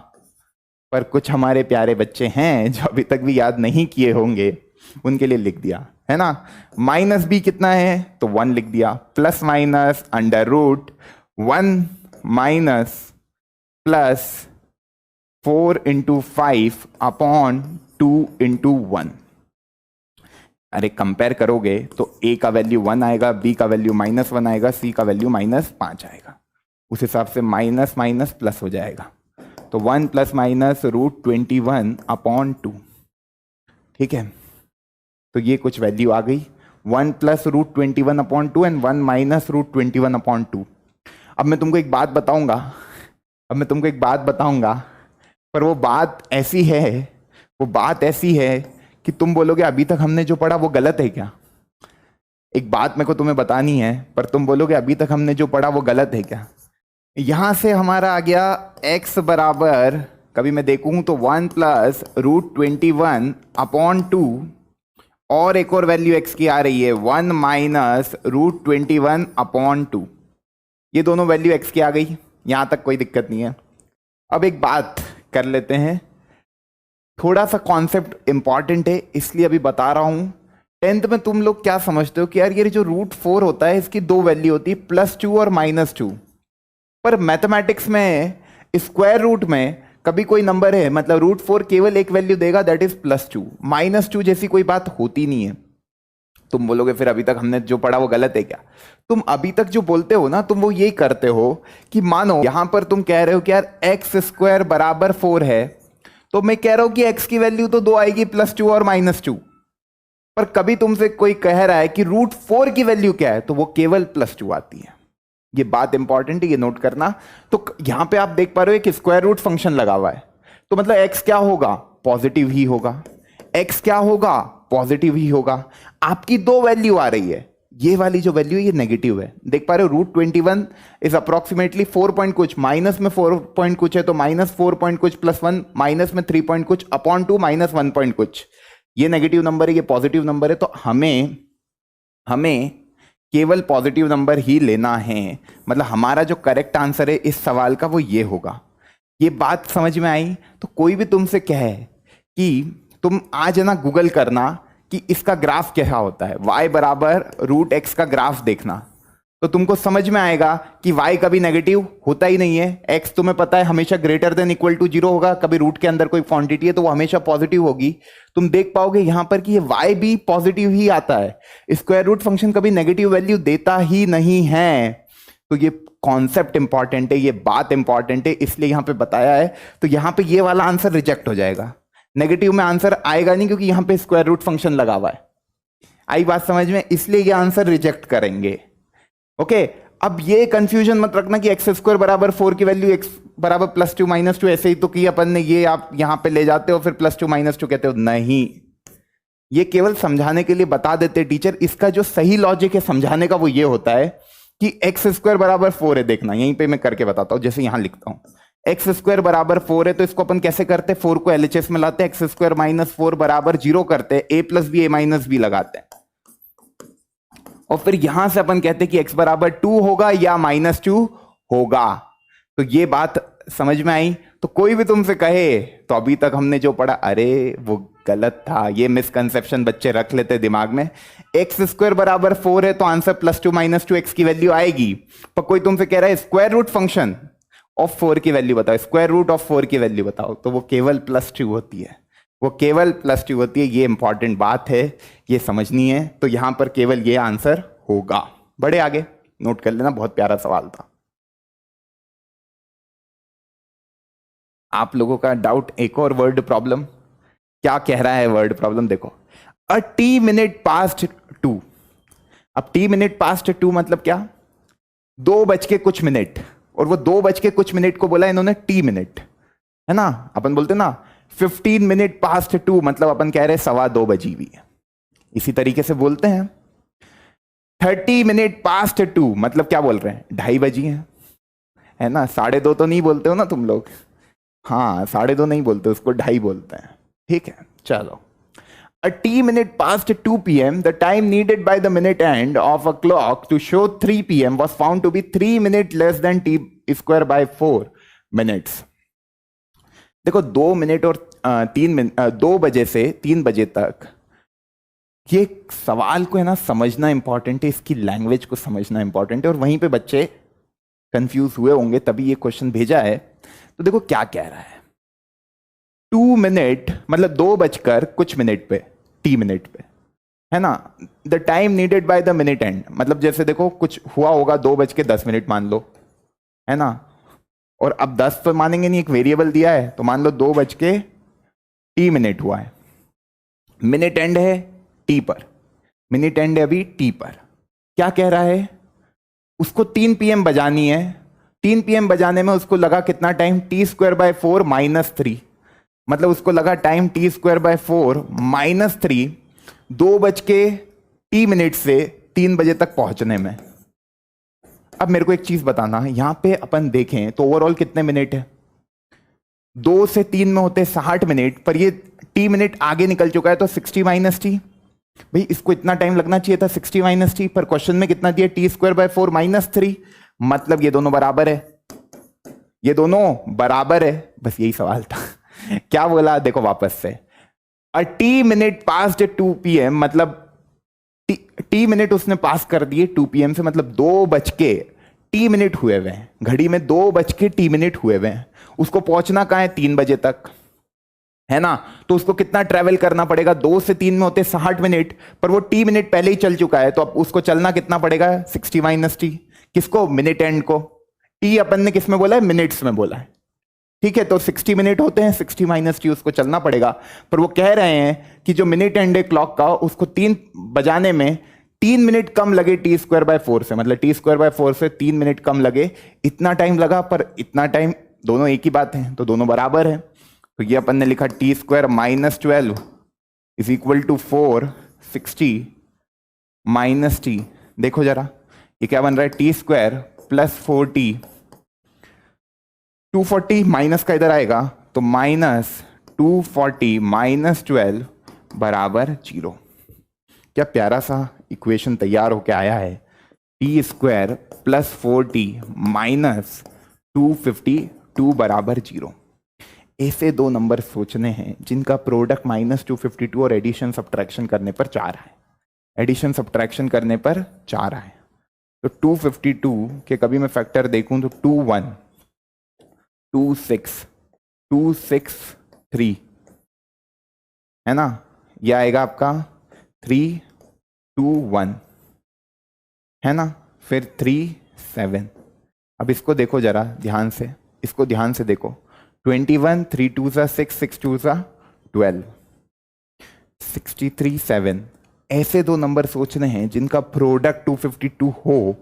पर कुछ हमारे प्यारे बच्चे हैं जो अभी तक भी याद नहीं किए होंगे, उनके लिए लिख दिया, है ना। -b कितना है, तो 1 लिख दिया, plus minus under root 1 minus plus 4 into 5 upon 2 into 1। अरे कंपेयर करोगे तो a का वैल्यू 1 आएगा, b का वैल्यू -1 आएगा, c का वैल्यू -5 आएगा। उस हिसाब से माइनस माइनस प्लस हो जाएगा, तो 1 प्लस माइनस √21 अपॉन 2। ठीक है, तो ये कुछ वैल्यू आ गई, 1 plus √21 upon 2 and 1 minus √21 upon 2। अब मैं तुमको एक बात बताऊंगा, पर वो बात ऐसी है कि तुम बोलोगे अभी तक हमने जो पढ़ा वो गलत है क्या। एक बात मेरे को तुम्हें बतानी है, पर तुम बोलोगे अभी तक हमने जो पढ़ा वो गलत है क्या। यहां से हमारा आ गया x बराबर, कभी मैं देखूं तो 1 प्लस √21 अपॉन 2, और एक और वैल्यू x की आ रही है 1 माइनस √21 अपॉन 2। ये दोनों वैल्यू x की आ गई, यहां तक कोई दिक्कत नहीं है। अब एक बात कर लेते हैं, थोड़ा सा कॉन्सेप्ट इंपॉर्टेंट है इसलिए अभी बता रहा हूं। 10th में तुम लोग क्या समझते हो कि यार ये जो √4 होता है इसकी दो वैल्यू होती है, +2 और -2। पर मैथमेटिक्स में स्क्वायर रूट में कभी कोई नंबर है, मतलब √4 केवल एक वैल्यू देगा, दैट इज +2। -2 जैसी कोई बात होती नहीं है। तुम बोलोगे फिर अभी तक हमने जो पढ़ा वो गलत है क्या। तुम अभी तक जो बोलते हो ना, तुम वो यही करते हो कि मानो यहां पर तुम कह रहे हो कि यार x² बराबर 4 है, तो मैं कह रहा हूं कि x की वैल्यू तो 2 आएगी, +2 और -2। पर कभी तुमसे कोई कह रहा है कि √4 की वैल्यू क्या है, तो वो केवल +2 आती है। ये बात इंपॉर्टेंट है, ये नोट करना। तो यहां पे आप देख पा रहे हो कि स्क्वायर रूट फंक्शन लगा हुआ है, तो मतलब x क्या होगा, पॉजिटिव ही होगा। x क्या होगा, पॉजिटिव ही होगा। आपकी दो वैल्यू आ रही है, ये वाली जो वैल्यू है ये नेगेटिव है, देख पा रहे हो। √21 इज अप्रोक्सीमेटली 4 पॉइंट कुछ, माइनस में 4 पॉइंट कुछ है, तो -4 पॉइंट कुछ +1, माइनस में 3 पॉइंट कुछ अपॉन 2 -1 पॉइंट कुछ। ये नेगेटिव नंबर है, ये पॉजिटिव नंबर है, तो हमें केवल पॉजिटिव नंबर ही लेना है। मतलब हमारा जो करेक्ट आंसर है इस सवाल का वो ये होगा। ये बात समझ में आई। तो कोई भी तुमसे कहे कि तुम आज है ना गूगल करना कि इसका ग्राफ कैसा होता है, y बराबर √x का ग्राफ देखना, तो तुमको समझ में आएगा कि y कभी नेगेटिव होता ही नहीं है। x तुम्हें पता है हमेशा ग्रेटर देन इक्वल टू 0 होगा, कभी रूट के अंदर कोई क्वांटिटी है तो वो हमेशा पॉजिटिव होगी। तुम देख पाओगे यहां पर कि ये y भी पॉजिटिव ही आता है, स्क्वायर रूट फंक्शन कभी नेगेटिव वैल्यू देता ही नहीं है। तो ये कॉन्सेप्ट इंपॉर्टेंट है, ये बात इंपॉर्टेंट है, इसलिए यहां पे बताया है। तो यहां पे ये वाला आंसर रिजेक्ट हो जाएगा, नेगेटिव में आंसर आएगा नहीं, क्योंकि यहां पे स्क्वायर रूट फंक्शन लगा हुआ है। आई बात समझ में, इसलिए ये आंसर रिजेक्ट करेंगे। ओके, अब ये कंफ्यूजन मत रखना कि x² बराबर 4 की वैल्यू x बराबर +2 -2 ऐसे ही तो की अपन ने, ये आप यहां पे ले जाते हो फिर +2 -2 कहते हो। नहीं, ये केवल समझाने के लिए बता देते टीचर। इसका जो सही लॉजिक है समझाने का वो ये होता है कि x² बराबर 4 है, देखना यहीं पे मैं करके बताता हूं। जैसे यहां लिखता हूं x² बराबर 4 है, तो इसको अपन कैसे करते हैं, 4 को LHS में लाते हैं, x² - 4 बराबर 0 करते हैं, a + b a - b लगाते हैं, और फिर यहां से अपन कहते हैं कि x बराबर 2 होगा या -2 होगा। तो ये बात समझ में आई। तो कोई भी तुमसे कहे तो अभी तक हमने जो पढ़ा, अरे वो गलत था, ये मिसकंसेप्शन बच्चे रख लेते दिमाग में। x² बराबर 4 है तो आंसर +2 - 2 x की वैल्यू आएगी। पर कोई तुमसे कह रहा है स्क्वायर रूट फंक्शन ऑफ 4 की वैल्यू बताओ, स्क्वायर रूट ऑफ 4 की वैल्यू बताओ, तो वो केवल +2 होती है, वो केवल +2 होती है। ये इंपॉर्टेंट बात है, ये समझनी है। तो यहां पर केवल ये आंसर होगा। बड़े आगे नोट कर लेना, बहुत प्यारा सवाल था। आप लोगों का डाउट, एक और वर्ड प्रॉब्लम, क्या कह रहा है वर्ड प्रॉब्लम, देखो अ टी मिनट पास्ट 2। अब टी मिनट पास्ट 2 मतलब क्या, 2 बज के कुछ मिनट, और वो 2 बज के कुछ मिनट को बोला इन्होंने टी मिनट, है ना। अपन बोलते ना 15 मिनट पास्ट 2, मतलब अपन कह रहे 2:15 हुई है। इसी तरीके से बोलते हैं 30 मिनट पास्ट 2, मतलब क्या बोल रहे हैं, 2:30 बजी है ना। 2:30 तो नहीं बोलते हो ना तुम लोग, हाँ 2:30 नहीं बोलते, उसको 2:30 बोलते हैं, ठीक है। चलो, a t minute past 2 p.m. the time needed by the minute end of a clock to show 3 p.m. was found to be 3 minutes less than t square by 4 minutes। देखो 2 मिनट और 3 मिनट 2 बजे से 3 बजे तक, ये सवाल को है ना समझना इंपॉर्टेंट है, इसकी लैंग्वेज को समझना इंपॉर्टेंट है, और वहीं पे बच्चे कंफ्यूज हुए होंगे तभी ये क्वेश्चन भेजा है। तो देखो क्या कह रहा है, 2 मिनट मतलब 2 बजकर कुछ मिनट पे, टी मिनट पे, है ना। The time needed by the minute and, मतलब जैसे देखो कुछ हुआ होगा 2:10 मान लो, है ना। और अब 10 तो मानेंगे नहीं, एक वेरिएबल दिया है, तो मान लो 2:t हुआ है, मिनट एंड है टी पर, मिनट एंड है अभी टी पर। क्या कह रहा है, उसको 3 PM बजानी है, 3 PM बजाने में उसको लगा कितना टाइम, t² by 4 - 3, मतलब उसको लगा टाइम t² by 4 - 3, 2:t से 3 बजे तक पहुंचने में। अब मेरे को एक चीज बताना, यहां पे अपन देखें तो ओवरऑल कितने मिनट है, 2 से 3 में होते 60 मिनट, पर ये t मिनट आगे निकल चुका है तो 60 - t। भाई इसको इतना टाइम लगना चाहिए था 60 - t, पर क्वेश्चन में कितना दिया, t² by 4 - 3, मतलब ये दोनों बराबर है, ये दोनों बराबर है, बस यही सवाल था। क्या बोला देखो वापस से, अ टी मिनट पास्ट 2 PM, मतलब टी मिनट उसने पास कर दिए 2 PM से, मतलब 2:t हुए हुए हैं, घड़ी में 2:t हुए हुए हैं, उसको पहुंचना कहां है, 3 बजे तक, है ना। तो उसको कितना ट्रेवल करना पड़ेगा, 2 से 3 में होते 60 मिनट, पर वो टी मिनट पहले ही चल चुका है, तो अब उसको चलना कितना पड़ेगा, 60 - t। किसको, मिनट एंड को। टी अपन ने किस में बोला है, मिनट्स में बोला है, ठीक है। तो 60 मिनट होते हैं, 60 - t उसको चलना पड़ेगा, पर वो कह रहे हैं कि जो मिनट एंड है क्लॉक का, उसको 3 बजाने में 3 मिनट कम लगे t² by 4 से, मतलब t² by 4 से 3 मिनट कम लगे, इतना टाइम लगा। पर इतना टाइम, दोनों एक ही बात है, तो दोनों बराबर है। तो ये अपन ने लिखा t² - 12 = 4 60 - t। देखो जरा ये क्या बन रहा है, t² + 4t, 240 माइनस का इधर आएगा तो -240 - 12 बराबर 0। क्या प्यारा सा इक्वेशन तैयार होके आया है, t² + 4t - 252 बराबर 0। ऐसे दो नंबर सोचने हैं जिनका प्रोडक्ट -252 और एडिशन सब्ट्रैक्शन करने पर 4 है, एडिशन सब्ट्रैक्शन करने पर 4 है। तो 252 के कभी मैं फैक्टर देखूं तो 21 26 263 है ना, यह आएगा आपका 321 है ना, फिर 37। अब इसको देखो जरा ध्यान से, इसको ध्यान से देखो, 21 3 2 6 6 2 12 63 7। ऐसे दो नंबर सोचने हैं जिनका प्रोडक्ट 252 हो,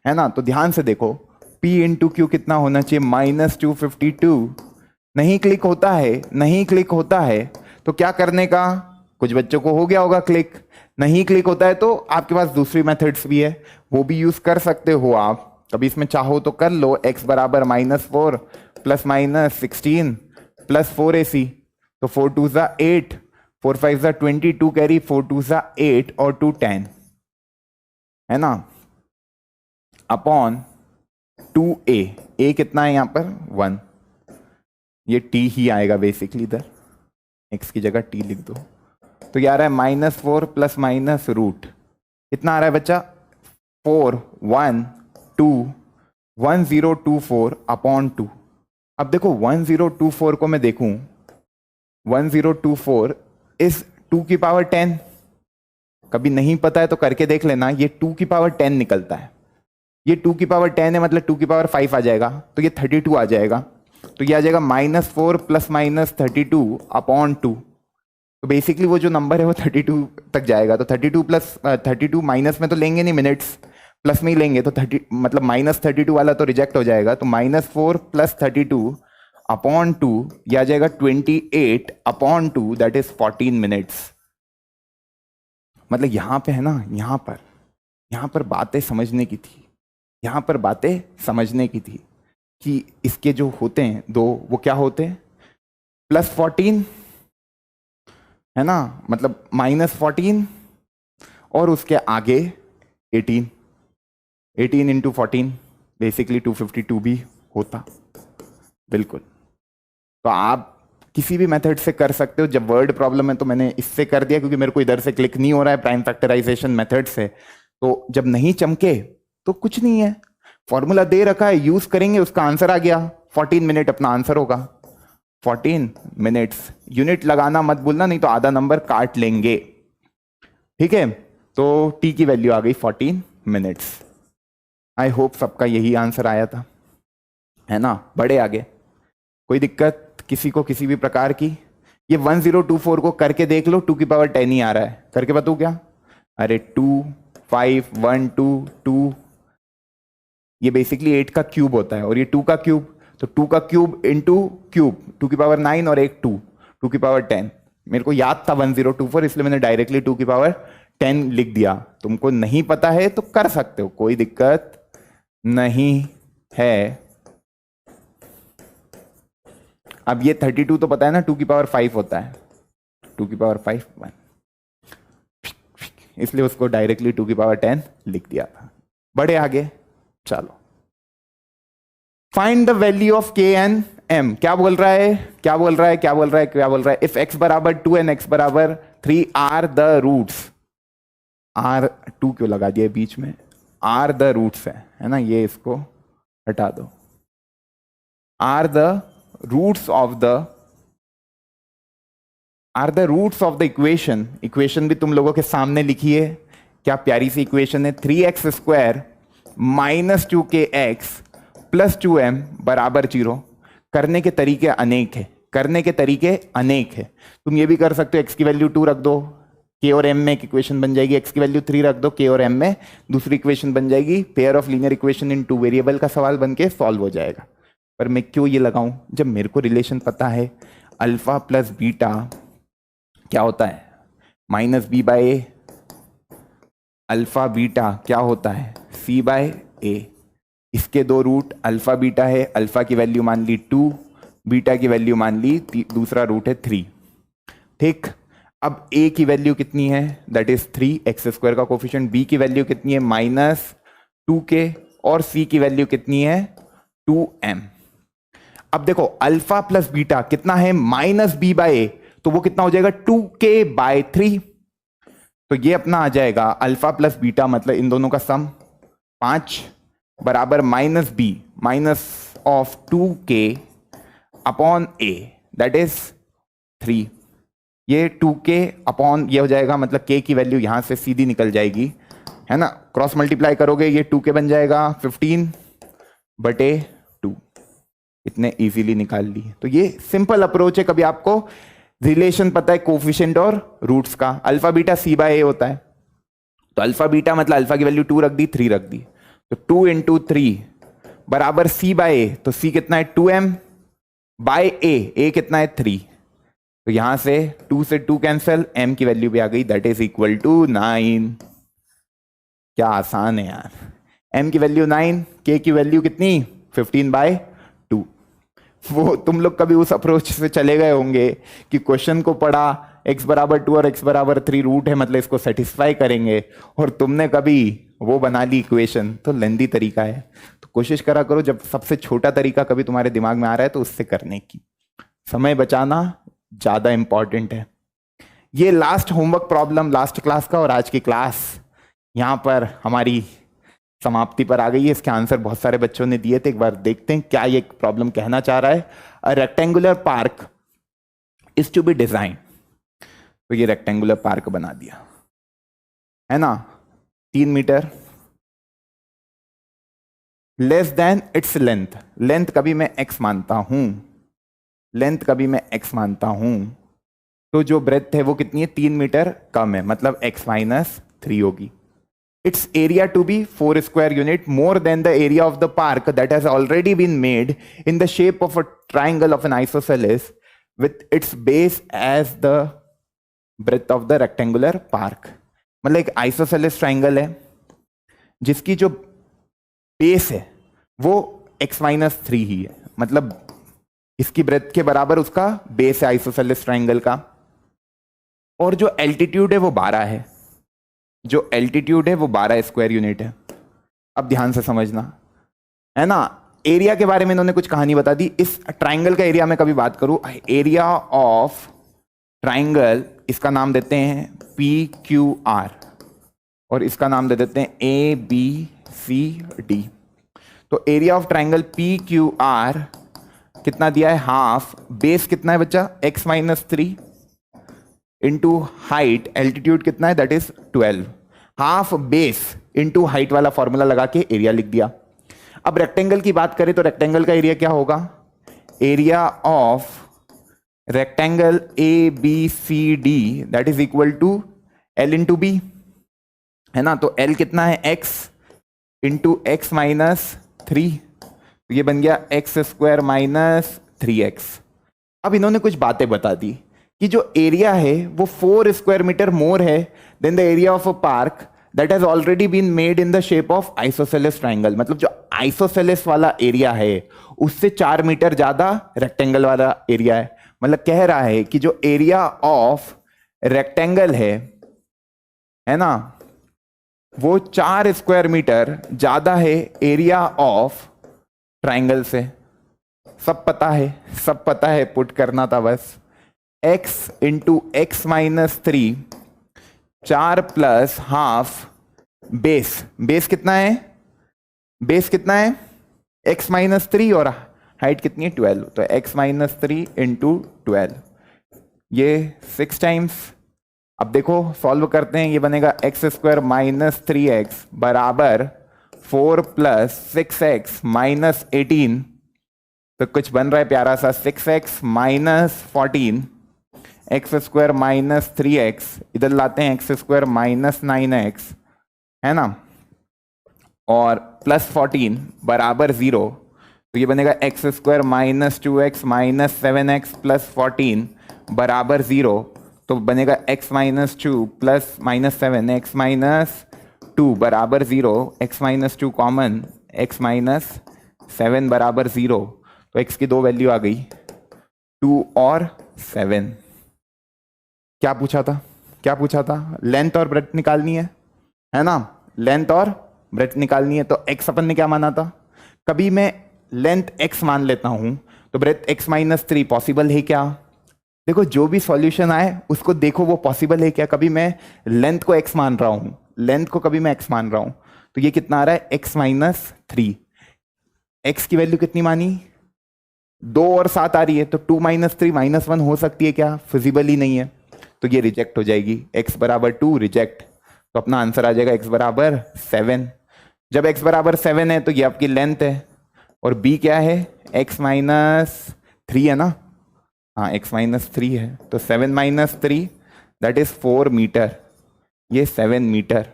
है ना। तो ध्यान से देखो, P इंटू क्यू कितना होना चाहिए, -252। नहीं क्लिक होता है, नहीं क्लिक होता है तो क्या करने का, कुछ बच्चों को हो गया होगा क्लिक, नहीं क्लिक होता है तो आपके पास दूसरी मेथड्स भी है, वो भी यूज कर सकते हो आप, कभी इसमें चाहो तो कर लो। x बराबर -4 ± 16 + 4ac, तो 4 2 8 4 5 22 कैरी, 4 2 8 और 2 10 है ना, अपॉन 2a। a कितना है यहां पर 1, ये t ही आएगा बेसिकली, इधर x की जगह t लिख दो। तो ये आ रहा है -4 ± रूट, कितना आ रहा है बच्चा, 4 1 2 1024 अपॉन 2। अब देखो 1024 को मैं देखूं, 1024 इस 2 की पावर 10, कभी नहीं पता है तो करके देख लेना, ये 2 की पावर 10 निकलता है, ये 2 की पावर 10 है, मतलब 2 की पावर 5 आ जाएगा, तो ये 32 आ जाएगा। तो ये आ जाएगा -4 ± 32 अपॉन 2। तो बेसिकली वो जो नंबर है वो 32 तक जाएगा। तो 32 प्लस 32 माइनस में तो लेंगे नहीं मिनट्स, प्लस में ही लेंगे। तो 30 मतलब -32 वाला तो रिजेक्ट हो जाएगा। तो -4 + 32 अपॉन 2 ये आ जाएगा 28 अपॉन 2 दैट इज 14 मिनट्स। मतलब यहां पे है ना, यहां पर बातें समझने की थी, यहां पर बातें समझने की थी कि इसके जो होते हैं दो वो क्या होते हैं, +14 है ना, मतलब -14 और उसके आगे 18, 18 इंटू 14 बेसिकली 252 भी होता। बिल्कुल। तो आप किसी भी मेथड से कर सकते हो। जब वर्ड प्रॉब्लम है तो मैंने इससे कर दिया क्योंकि मेरे को इधर से क्लिक नहीं हो रहा है प्राइम फैक्टराइजेशन मेथड से। तो जब नहीं चमके तो कुछ नहीं है, फॉर्मूला दे रखा है, यूज करेंगे, उसका आंसर आ गया। 14 मिनट अपना आंसर होगा। 14 मिनट्स, यूनिट लगाना मत भूलना नहीं तो आधा नंबर काट लेंगे। ठीक है, तो टी की वैल्यू आ गई 14 मिनट्स। आई होप सबका यही आंसर आया था, है ना। बड़े आगे कोई दिक्कत किसी को किसी भी प्रकार की? ये 1024 को करके देख लो, 2 की पावर 10 ही आ रहा है, करके बताऊं क्या? अरे 2 5 1 2 2, ये बेसिकली 8 का क्यूब होता है और ये 2 का क्यूब, तो 2 का क्यूब इंटू क्यूब 2 की पावर 9 और एक 2, 2 की पावर 10। मेरे को याद था 1024 इसलिए मैंने डायरेक्टली 2 की पावर 10 लिख दिया। तुमको नहीं पता है तो कर सकते हो, कोई दिक्कत नहीं है। अब ये 32 तो पता है ना 2 की पावर 5 होता है, 2 की पावर 5 1, इसलिए उसको डायरेक्टली 2 की पावर 10 लिख दिया था। बड़े आगे चलो, फाइंड द वैल्यू ऑफ के एन एम। क्या बोल रहा है, क्या बोल रहा है, क्या बोल रहा है, क्या बोल रहा है? इफ x बराबर 2 एंड x बराबर 3 आर द रूट्स, आर 2 क्यों लगा दिया बीच में, आर द रूट्स है ना, ये इसको हटा दो। Are the roots of the, are the roots of the equation, equation भी तुम लोगों के सामने लिखी है, क्या प्यारी सी इक्वेशन है, 3x² minus 2kx plus 2m बराबर 0। करने के तरीके अनेक है, करने के तरीके अनेक है। तुम ये भी कर सकते हो, x की वैल्यू 2 रख दो, k और m में एक इक्वेशन बन जाएगी, x की वैल्यू 3 रख दो, k और m में दूसरी इक्वेशन बन जाएगी, pair of linear equation in 2 variable का सवाल बन के सॉल्व हो जाएगा। पर मैं क्यों ये लगाऊं, जब मेरे को रिलेशन पता है अल्फा प्लस बीटा क्या होता है, -b/a, अल्फा बीटा क्या होता है, c/a। इसके दो रूट अल्फा बीटा है, अल्फा की वैल्यू मान ली 2, बीटा की वैल्यू मान ली, दूसरा रूट है 3। ठीक, अब a की वैल्यू कितनी है, दैट इज 3, x² का कोफिशिएंट, b की वैल्यू कितनी है -2k और c की वैल्यू कितनी है 2m। अब देखो अल्फा प्लस बीटा कितना है -b/a, तो वो कितना हो जाएगा 2k/3। तो ये अपना आ जाएगा अल्फा प्लस बीटा मतलब इन दोनों का सम 5 बराबर -b minus of 2k upon a that is 3। ये 2k अपॉन ये हो जाएगा, मतलब k की वैल्यू यहां से सीधी निकल जाएगी, है ना, क्रॉस मल्टीप्लाई करोगे ये 2k बन जाएगा 15/2, इतने इजीली निकाल लिए। तो ये सिंपल अप्रोच है। कभी आपको रिलेशन पता है कोफिशिएंट और रूट्स का, अल्फा बीटा c/a होता है, तो अल्फा बीटा मतलब अल्फा की वैल्यू 2 रख दी, 3 रख दी, तो 2 × 3 बराबर c/a, तो c कितना है 2m/a, a कितना है 3, तो यहां से 2 से 2 कैंसिल, m की वैल्यू भी आ गई दैट इज इक्वल टू 9। क्या आसान है यार, m की वैल्यू 9, k की वैल्यू कितनी 15/2। वो तुम लोग कभी उस अप्रोच से चले गए होंगे कि क्वेश्चन को पढ़ा, x बराबर 2 और x बराबर 3 रूट है मतलब इसको सेटिस्फाई करेंगे, और तुमने कभी वो बना ली इक्वेशन, तो लेंदी तरीका है। तो कोशिश करा करो जब सबसे छोटा तरीका कभी तुम्हारे दिमाग में आ रहा है तो उससे करने की, समय बचाना ज्यादा इंपॉर्टेंट है। ये last homework problem last class का, और आज की क्लास यहां पर हमारी समाप्ति पर आ गई है। इसके आंसर बहुत सारे बच्चों ने दिए थे, एक बार देखते हैं क्या ये प्रॉब्लम कहना चाह रहा है। A rectangular park is to be design, तो ये रेक्टेंगुलर पार्क बना दिया है ना, 3 meter, less than its length, length कभी मैं x मानता हूं, लेंथ कभी मैं x मानता हूं, तो जो ब्रेथ है वो कितनी है, 3 मीटर कम है, मतलब x माइनस 3 होगी. Its area to be 4 square unit more than the area of the park that has already been made in the shape of a triangle of an isosceles with its base as the breadth of the rectangular park. मतलब एक isosceles triangle है जिसकी जो base है वो x minus 3 ही है, मतलब इसकी ब्रेथ के बराबर उसका बेस है आइसोसेलेस ट्राइंगल का. और जो एल्टीट्यूड है वो 12 है, जो एल्टीट्यूड है वो 12 स्क्वायर यूनिट है. अब ध्यान से समझना है ना. एरिया के बारे में इन्होंने कुछ कहानी बता दी. इस ट्राइंगल का एरिया में कभी बात करूं, एरिया ऑफ ट्राइंगल, इसका नाम देते हैं PQR और इसका नाम दे देते हैं ABCD. तो एरिया ऑफ ट्राइंगल PQR कितना दिया है, हाफ. बेस कितना है बच्चा, x minus 3 into height, altitude कितना है, that is 12. Half base into height वाला फॉर्मूला लगा के एरिया लिख दिया. अब रेक्टेंगल की बात करें तो रेक्टेंगल का एरिया क्या होगा, area of rectangle ABCD that is equal to L into b, है ना. तो L कितना है, x इंटू एक्स माइनस 3, तो ये बन गया x स्क्वायर माइनस 3x. अब इन्होंने कुछ बातें बता दी कि जो एरिया है वो 4 स्क्वायर मीटर मोर है then the area of a park that has already been made in the shape of isosceles triangle. मतलब जो आइसोसेलेस वाला एरिया है उससे 4 मीटर ज्यादा रेक्टेंगल वाला एरिया है. मतलब कह रहा है कि जो एरिया ऑफ रेक्टेंगल है ना, वो 4 स्क्वायर मीटर ज्यादा है एरिया ऑफ ट्राइंगल से. सब पता है, सब पता है, पुट करना था बस. x into x minus 3, 4 plus half base. Base कितना है, बेस कितना है, x माइनस 3 और हाइट कितनी है 12. तो x माइनस 3 इंटू 12, ये 6 टाइम्स. अब देखो सॉल्व करते हैं, ये बनेगा x स्क्वायर माइनस 3x बराबर 4 प्लस 6x माइनस 18. तो कुछ बन रहा है प्यारा सा, 6x minus 14, x square minus 3x, इधर लाते हैं x स्क्वायर माइनस 9x, है ना, और प्लस 14 बराबर 0. तो ये बनेगा x square minus 2x minus 7x plus 14 बराबर 0. तो बनेगा x minus 2 plus minus 7 x minus 2 बराबर 0. x minus 2 common, x minus 7 बराबर 0. तो x की 2 वैल्यू आ गई, 2 और 7. क्या पूछा था, क्या पूछा था, लेंथ और ब्रेड्थ निकालनी है ना, लेंथ और ब्रेड्थ निकालनी है. तो x अपन ने क्या माना था, कभी मैं लेंथ x मान लेता हूं तो ब्रेड्थ x माइनस 3 पॉसिबल है क्या. देखो जो भी सॉल्यूशन आए उसको देखो वो पॉसिबल है क्या. कभी मैं लेंथ को x मान रहा हूं, लेंथ को कभी मैं x मान रहा हूं, तो ये कितना आ रहा है, x माइनस 3. x की वैल्यू कितनी मानी, 2 और 7 आ रही है. तो 2 माइनस 3 माइनस 1 हो सकती है क्या, फिजिबल ही नहीं है, तो ये रिजेक्ट हो जाएगी. x बराबर 2 रिजेक्ट. तो अपना आंसर आ जाएगा x बराबर 7. जब x बराबर 7 है तो ये आपकी लेंथ है और b क्या है, x माइनस 3 है ना, हाँ x माइनस 3 है. तो 7 माइनस 3 दैट इज 4 मीटर, ये 7 मीटर.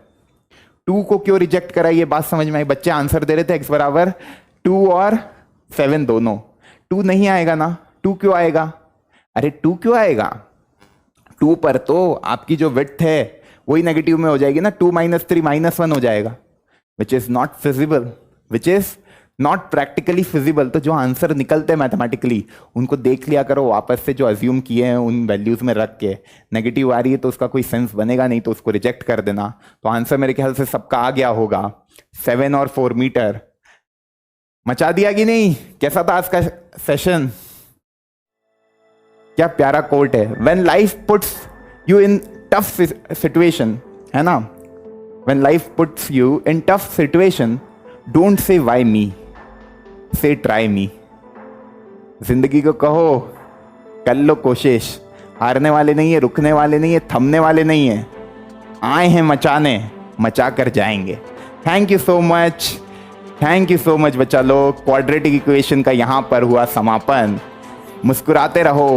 2 को क्यों रिजेक्ट करा, ये बात समझ में आई. बच्चे आंसर दे रहे थे x बराबर 2 और 7 दोनों. 2 नहीं आएगा ना, 2 क्यों आएगा, अरे 2 क्यों आएगा, 2 पर तो आपकी जो विड्थ है वही नेगेटिव में हो जाएगी ना. 2 माइनस 3 माइनस 1 हो जाएगा, which is not feasible, which is not practically feasible. तो जो आंसर निकलते हैं मैथमेटिकली उनको देख लिया करो वापस से, जो अज्यूम किए हैं उन वैल्यूज में रख के. नेगेटिव आ रही है तो उसका कोई सेंस बनेगा नहीं, तो उसको रिजेक्ट कर देना. तो आंसर मेरे ख्याल से सबका आ गया होगा, 7 और 4 मीटर. मचा दिया कि नहीं, कैसा था आज का सेशन, क्या प्यारा कोट है. When life puts you in tough situation, है ना, when life puts you in tough situation don't say why मी, से ट्राई मी. जिंदगी को कहो कर लो कोशिश, हारने वाले नहीं है, रुकने वाले नहीं है, थमने वाले नहीं है, आए हैं मचाने, मचा कर जाएंगे. Thank you so much, thank you so much बच्चा लोग. क्वाड्रेटिक इक्वेशन का यहाँ पर हुआ समापन. मुस्कुराते रहो,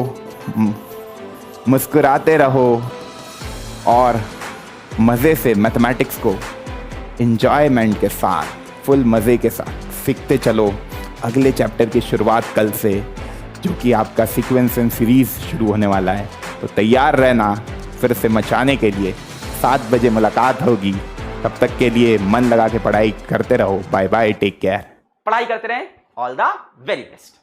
मुस्कुराते रहो और मज़े से मैथमेटिक्स को एंजॉयमेंट के साथ, फुल मज़े के साथ सीखते चलो। अगले चैप्टर की शुरुआत कल से, जो कि आपका सीक्वेंस एंड सीरीज़ शुरू होने वाला है, तो तैयार रहना फिर से मचाने के लिए। 7 बजे मुलाकात होगी, तब तक के लिए मन लगा के पढ़ाई करते रहो। Bye bye, take care.
पढ़ाई करते रहें। All the very best.